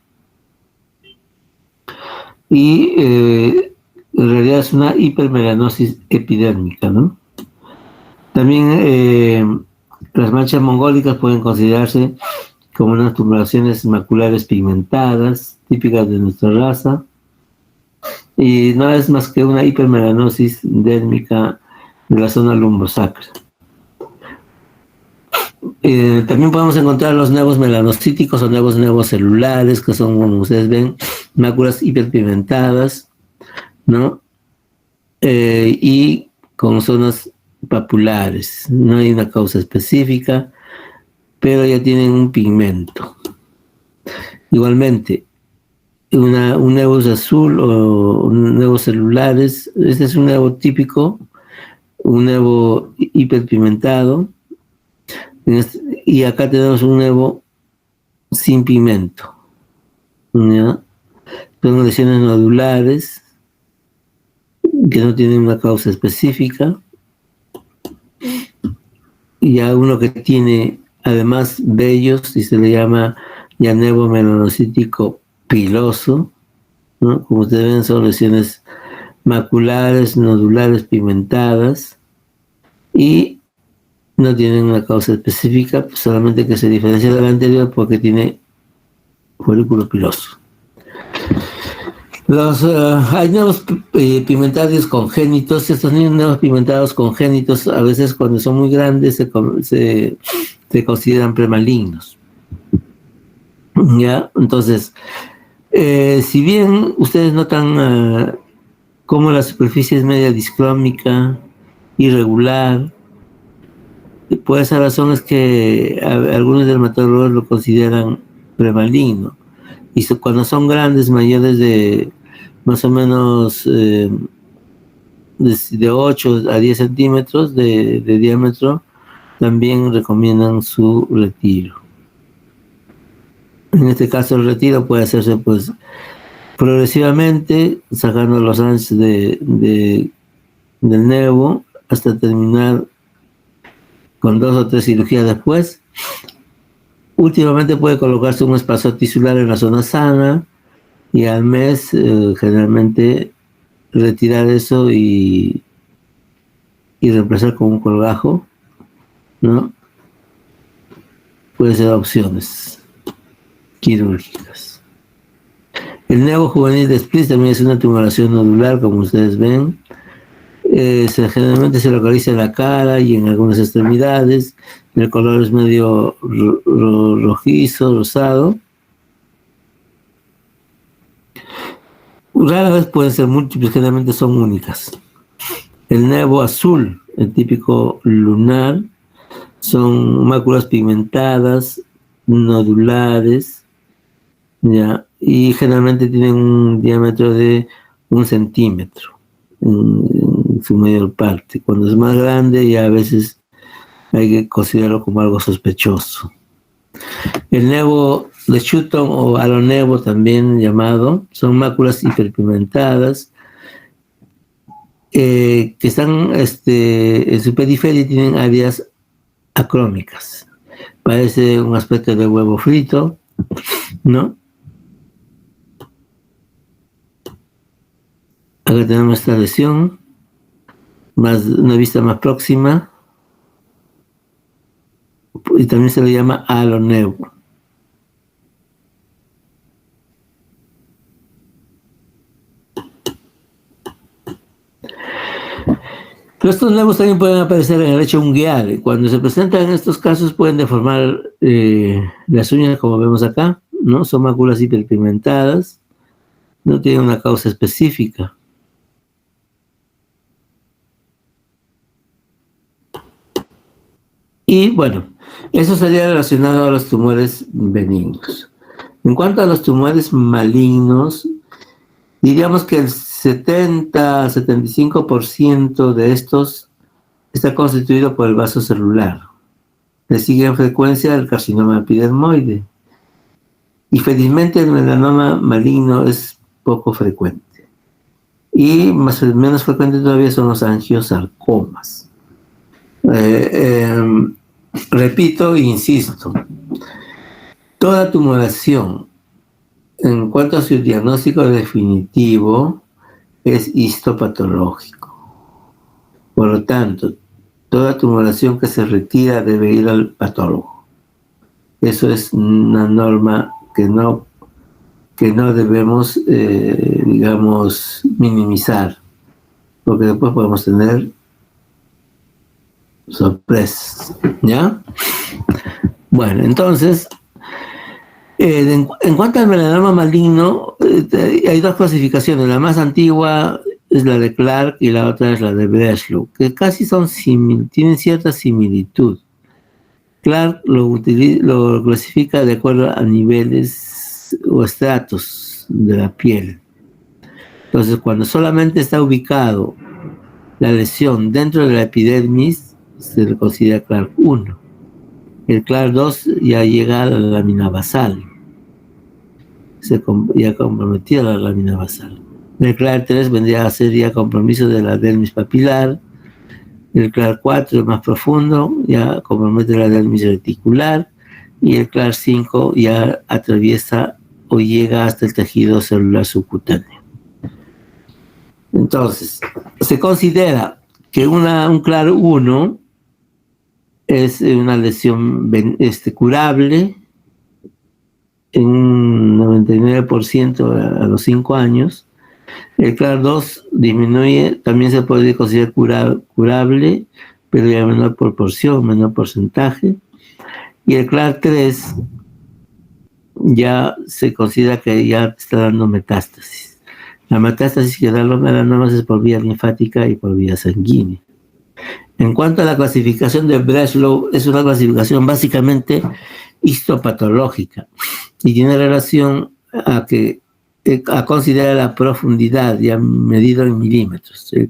y en realidad es una hipermelanosis epidérmica, ¿no? También las manchas mongólicas pueden considerarse como unas tumulaciones maculares pigmentadas, típicas de nuestra raza, y no es más que una hipermelanosis dérmica de la zona lumbosacra. También podemos encontrar los nevos melanocíticos o nevos nevocelulares, que son, como ustedes ven, máculas hiperpigmentadas, ¿no? Y con zonas papulares. No hay una causa específica, pero ya tienen un pigmento. Igualmente, un nevo azul o nevos celulares, este es un nevo típico, un nevo hiperpigmentado, y acá tenemos un nevo sin pigmento, ¿ya? Son lesiones nodulares que no tienen una causa específica, y ya uno que tiene además vellos y se le llama ya nevo melanocítico piloso, ¿no? Como ustedes ven, son lesiones maculares, nodulares, pigmentadas, y no tienen una causa específica, pues solamente que se diferencia de la anterior porque tiene folículo piloso. Hay nevos pigmentados congénitos. Estos nevos pigmentados congénitos a veces cuando son muy grandes se consideran premalignos. ¿Ya? Entonces, si bien ustedes notan cómo la superficie es media discrómica, irregular, por esa razón es que algunos dermatólogos lo consideran premaligno. Y cuando son grandes, mayores de más o menos de 8 a 10 centímetros de diámetro, también recomiendan su retiro. En este caso el retiro puede hacerse pues progresivamente, sacando los anchos del nevo hasta terminar con 2 o 3 cirugías después. Últimamente puede colocarse un espasor tisular en la zona sana y al mes generalmente retirar eso y reemplazar con un colgajo, ¿no? Puede ser opciones quirúrgicas. El nevo juvenil de Split también es una tumulación nodular, como ustedes ven. Generalmente se localiza en la cara y en algunas extremidades. El color es medio rojizo, rosado. Rara vez pueden ser múltiples, generalmente son únicas. El nevo azul, el típico lunar, son máculas pigmentadas, nodulares, ¿ya? Y generalmente tienen un diámetro de 1 centímetro en su mayor parte. Cuando es más grande ya a veces hay que considerarlo como algo sospechoso. El nevo de Sutton o alonevo también llamado, son máculas hiperpigmentadas que están en su periferia y tienen áreas acrómicas. Parece un aspecto de huevo frito, ¿no? Acá tenemos esta lesión, una vista más próxima, y también se le llama alonevo. Pero estos nevos también pueden aparecer en el lecho ungueal. Cuando se presentan en estos casos pueden deformar las uñas, como vemos acá, ¿no? Son máculas hiperpigmentadas, no tienen una causa específica. Y bueno, eso sería relacionado a los tumores benignos. En cuanto a los tumores malignos, diríamos que el 70-75% de estos está constituido por el vaso celular. Le sigue en frecuencia el carcinoma epidermoide. Y felizmente el melanoma maligno es poco frecuente. Y menos frecuente todavía son los angiosarcomas. Repito e insisto, toda tumoración, en cuanto a su diagnóstico definitivo, es histopatológico. Por lo tanto, toda tumoración que se retira debe ir al patólogo. Eso es una norma que no debemos, digamos, minimizar, porque después podemos tener sorpresas, ¿ya? Bueno, entonces, en cuanto al melanoma maligno, hay dos clasificaciones. La más antigua es la de Clark y la otra es la de Breslow, que casi tienen cierta similitud. Clark lo clasifica de acuerdo a niveles o estratos de la piel. Entonces, cuando solamente está ubicado la lesión dentro de la epidermis, se le considera Clark 1. El Clark 2 ya llega a la lámina basal. Ya comprometida la lámina basal. El Clark 3 vendría a ser ya compromiso de la dermis papilar. El Clark 4 es más profundo, ya compromete la dermis reticular. Y el Clark 5 ya atraviesa o llega hasta el tejido celular subcutáneo. Entonces, se considera que un Clark 1 es una lesión curable en un 99% a los 5 años. El Clark 2 disminuye, también se puede considerar curable, pero ya menor proporción, menor porcentaje. Y el Clark 3 ya se considera que ya está dando metástasis. La metástasis que da los melanomas es por vía linfática y por vía sanguínea. En cuanto a la clasificación de Breslow, es una clasificación básicamente histopatológica y tiene relación a considerar la profundidad ya medido en milímetros. El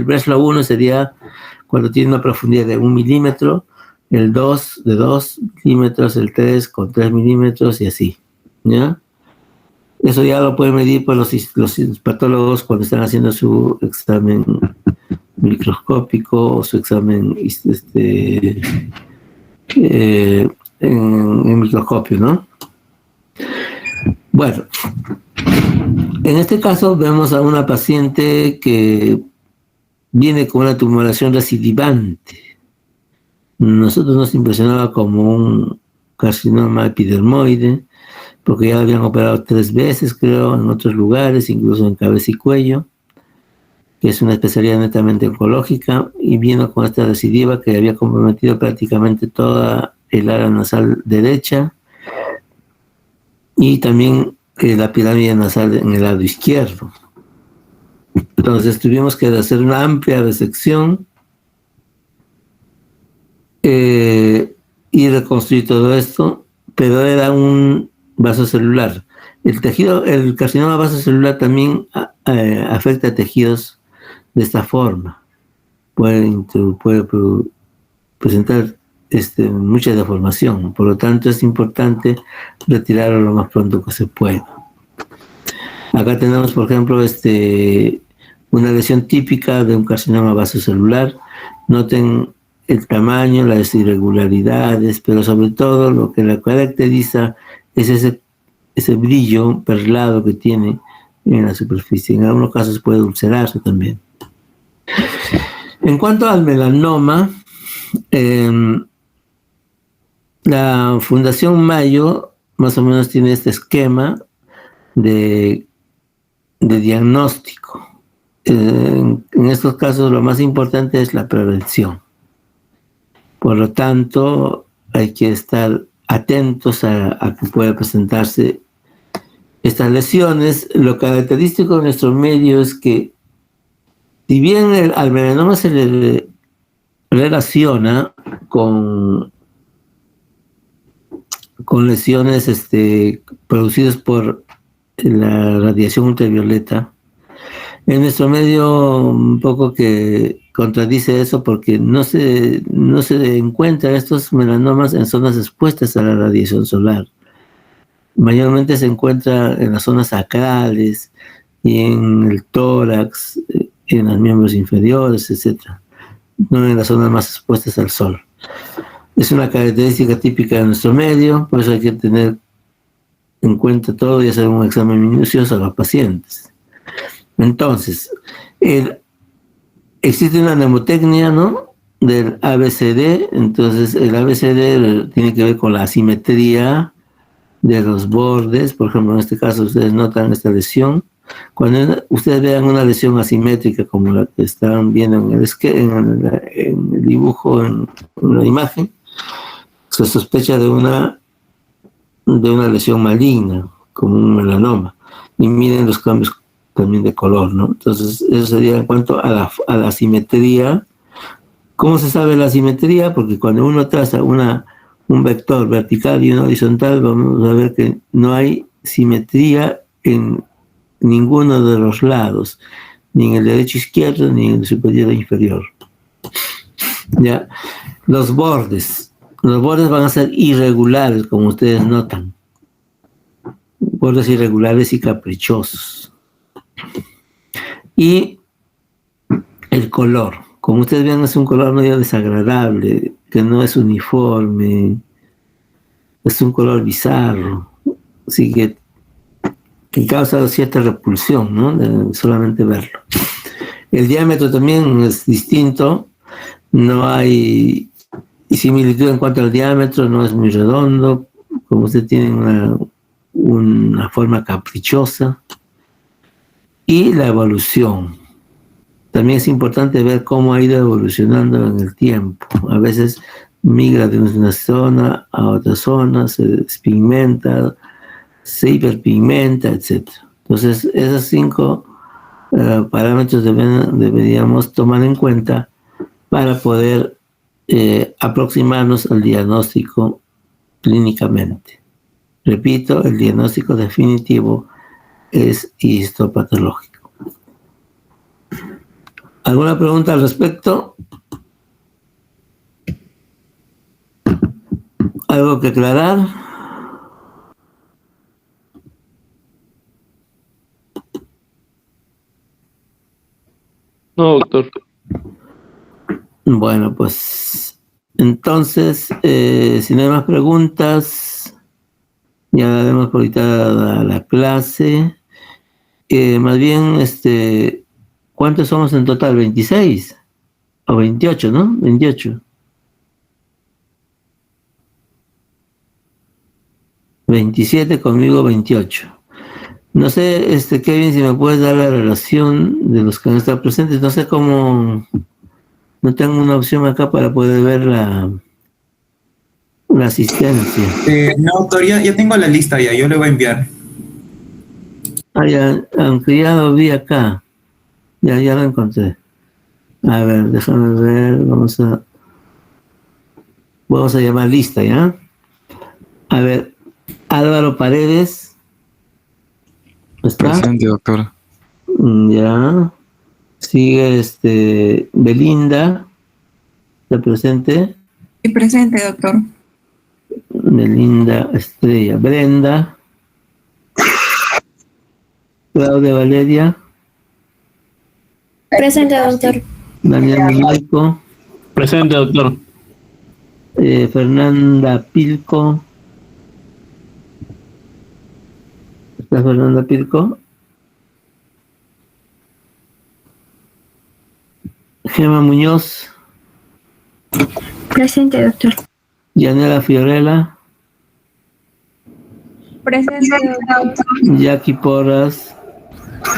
Breslow 1 sería cuando tiene una profundidad de 1 milímetro, el 2 de 2 milímetros, el 3 con 3 milímetros y así, ¿ya? Eso ya lo pueden medir por los patólogos cuando están haciendo su examen microscópico o su examen en microscopio, ¿no? Bueno, en este caso vemos a una paciente que viene con una tumoración recidivante. Nosotros nos impresionaba como un carcinoma epidermoide, porque ya lo habían operado 3 veces, creo, en otros lugares, incluso en cabeza y cuello, que es una especialidad netamente oncológica, y vino con esta recidiva que había comprometido prácticamente toda el área nasal derecha y también la pirámide nasal en el lado izquierdo. Entonces tuvimos que hacer una amplia resección y reconstruir todo esto, pero era un vaso celular. El carcinoma vasocelular también afecta a tejidos de esta forma. Puede presentar mucha deformación, por lo tanto es importante retirarlo lo más pronto que se pueda. Acá tenemos, por ejemplo, una lesión típica de un carcinoma vasocelular. Noten el tamaño, las irregularidades, pero sobre todo lo que la caracteriza es ese brillo perlado que tiene en la superficie. En algunos casos puede ulcerarse también. En cuanto al melanoma, la Fundación Mayo más o menos tiene este esquema de diagnóstico. En estos casos lo más importante es la prevención. Por lo tanto, hay que estar atentos a que pueda presentarse estas lesiones. Lo característico de nuestro medio es que, si bien al melanoma se le relaciona con lesiones producidas por la radiación ultravioleta. En nuestro medio un poco que contradice eso porque no se encuentran estos melanomas en zonas expuestas a la radiación solar. Mayormente se encuentra en las zonas sacrales y en el tórax, en los miembros inferiores, etcétera, no en las zonas más expuestas al sol. Es una característica típica de nuestro medio, por eso hay que tener en cuenta todo y hacer un examen minucioso a los pacientes. Entonces, existe una mnemotecnia, ¿no?, del ABCD. Entonces, el ABCD tiene que ver con la asimetría de los bordes. Por ejemplo, en este caso, ustedes notan esta lesión. Cuando ustedes vean una lesión asimétrica como la que están viendo en el dibujo, en la imagen, se sospecha de una lesión maligna, como un melanoma. Y miren los cambios también de color, ¿no? Entonces, eso sería en cuanto a la simetría. ¿Cómo se sabe la simetría? Porque cuando uno traza un vector vertical y uno horizontal, vamos a ver que no hay simetría en ninguno de los lados, ni en el derecho izquierdo, ni en el superior e inferior. ¿Ya? Los bordes van a ser irregulares, como ustedes notan. Bordes irregulares y caprichosos. Y el color, como ustedes ven, es un color medio desagradable, que no es uniforme, es un color bizarro, así que causa cierta repulsión, ¿no?, de solamente verlo. El diámetro también es distinto, no hay similitud en cuanto al diámetro, no es muy redondo, como usted tiene una forma caprichosa. Y la evolución. También es importante ver cómo ha ido evolucionando en el tiempo. A veces migra de una zona a otra zona, se despigmenta, se hiperpigmenta, etc. Entonces, esos 5 parámetros deberíamos tomar en cuenta para poder aproximarnos al diagnóstico clínicamente. Repito, el diagnóstico definitivo es histopatológico. ¿Alguna pregunta al respecto? ¿Algo que aclarar? No, doctor. Bueno, pues entonces, si no hay más preguntas, ya daremos por ahorita la clase. Más bien, ¿cuántos somos en total? 26 o 28, ¿no? 28. 27 conmigo, 28. No sé, Kevin, si me puedes dar la relación de los que no están presentes. No sé cómo, no tengo una opción acá para poder ver la asistencia. No, doctor, ya tengo la lista ya, yo le voy a enviar. Ya, aunque ya lo vi acá. Ya lo encontré. A ver, déjame ver, vamos a llamar lista, ¿ya? A ver, Álvaro Paredes. ¿Está? Presente, doctor. Ya. Sigue Belinda. ¿Está presente? Sí, presente, doctor. Belinda Estrella. Brenda. Claudia Valeria. Presente, doctor. Daniel Marco. Presente, doctor. Fernanda Pilco. ¿Está Fernanda Pilco? Gema Muñoz. Presente, doctor. Yanela Fiorella. Presente, doctor. Jackie Porras.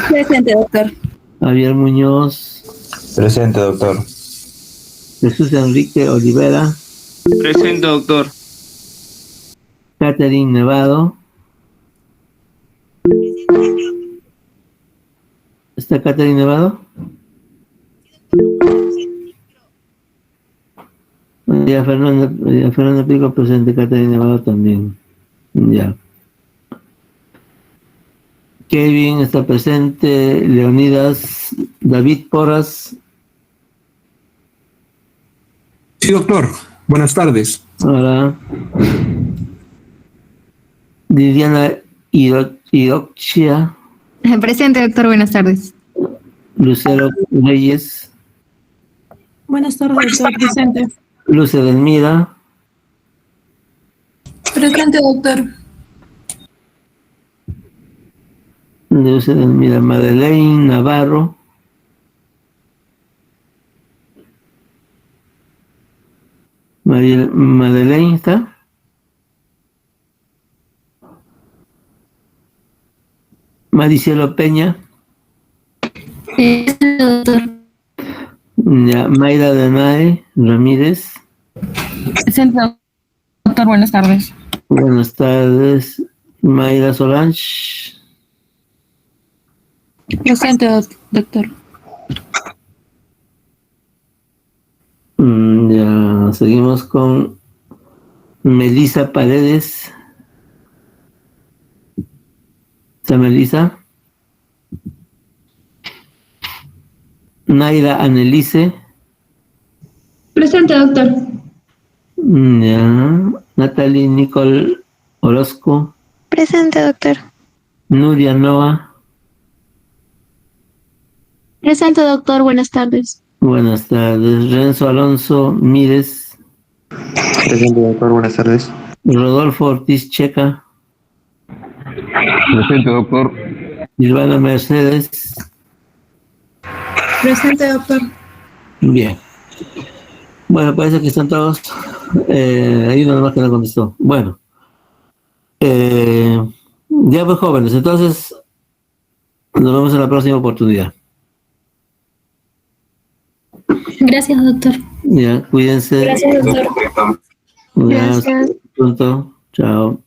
Presente, doctor. Javier Muñoz. Presente, doctor. Jesús Enrique Olivera. Presente, doctor. Catherine Nevado. ¿Está Catherine Nevado? Ya Fernanda Pico presente, Caterina Navarro también. Ya. Kevin está presente, Leonidas, David Porras. Sí, doctor. Buenas tardes. Hola. Viviana Irochia. Presente, doctor. Buenas tardes. Lucero Reyes. Buenas tardes, doctor. Presente. Luce Delmira. Presente, doctor. Luce Delmira. Madeleine Navarro. Madeleine está. Maricielo Peña. Doctor. Ya, Mayra Danae Ramírez. Presente, doctor. Buenas tardes. Buenas tardes. Mayra Solange. Presente, doctor. Ya, seguimos con Melissa Paredes. ¿Está Melissa? Naira Annelice. Presente, doctor. Ya. Natalie Nicole Orozco. Presente, doctor. Nuria Noa. Presente, doctor. Buenas tardes. Buenas tardes. Renzo Alonso Mírez. Presente, doctor. Buenas tardes. Rodolfo Ortiz Checa. Presente, doctor. Silvana Mercedes. Presente, doctor. Bien. Bueno, parece que están todos. Hay uno más que no contestó. Bueno. Ya pues, jóvenes. Entonces, nos vemos en la próxima oportunidad. Gracias, doctor. Ya, cuídense. Gracias, doctor. Gracias. Pronto. Chao.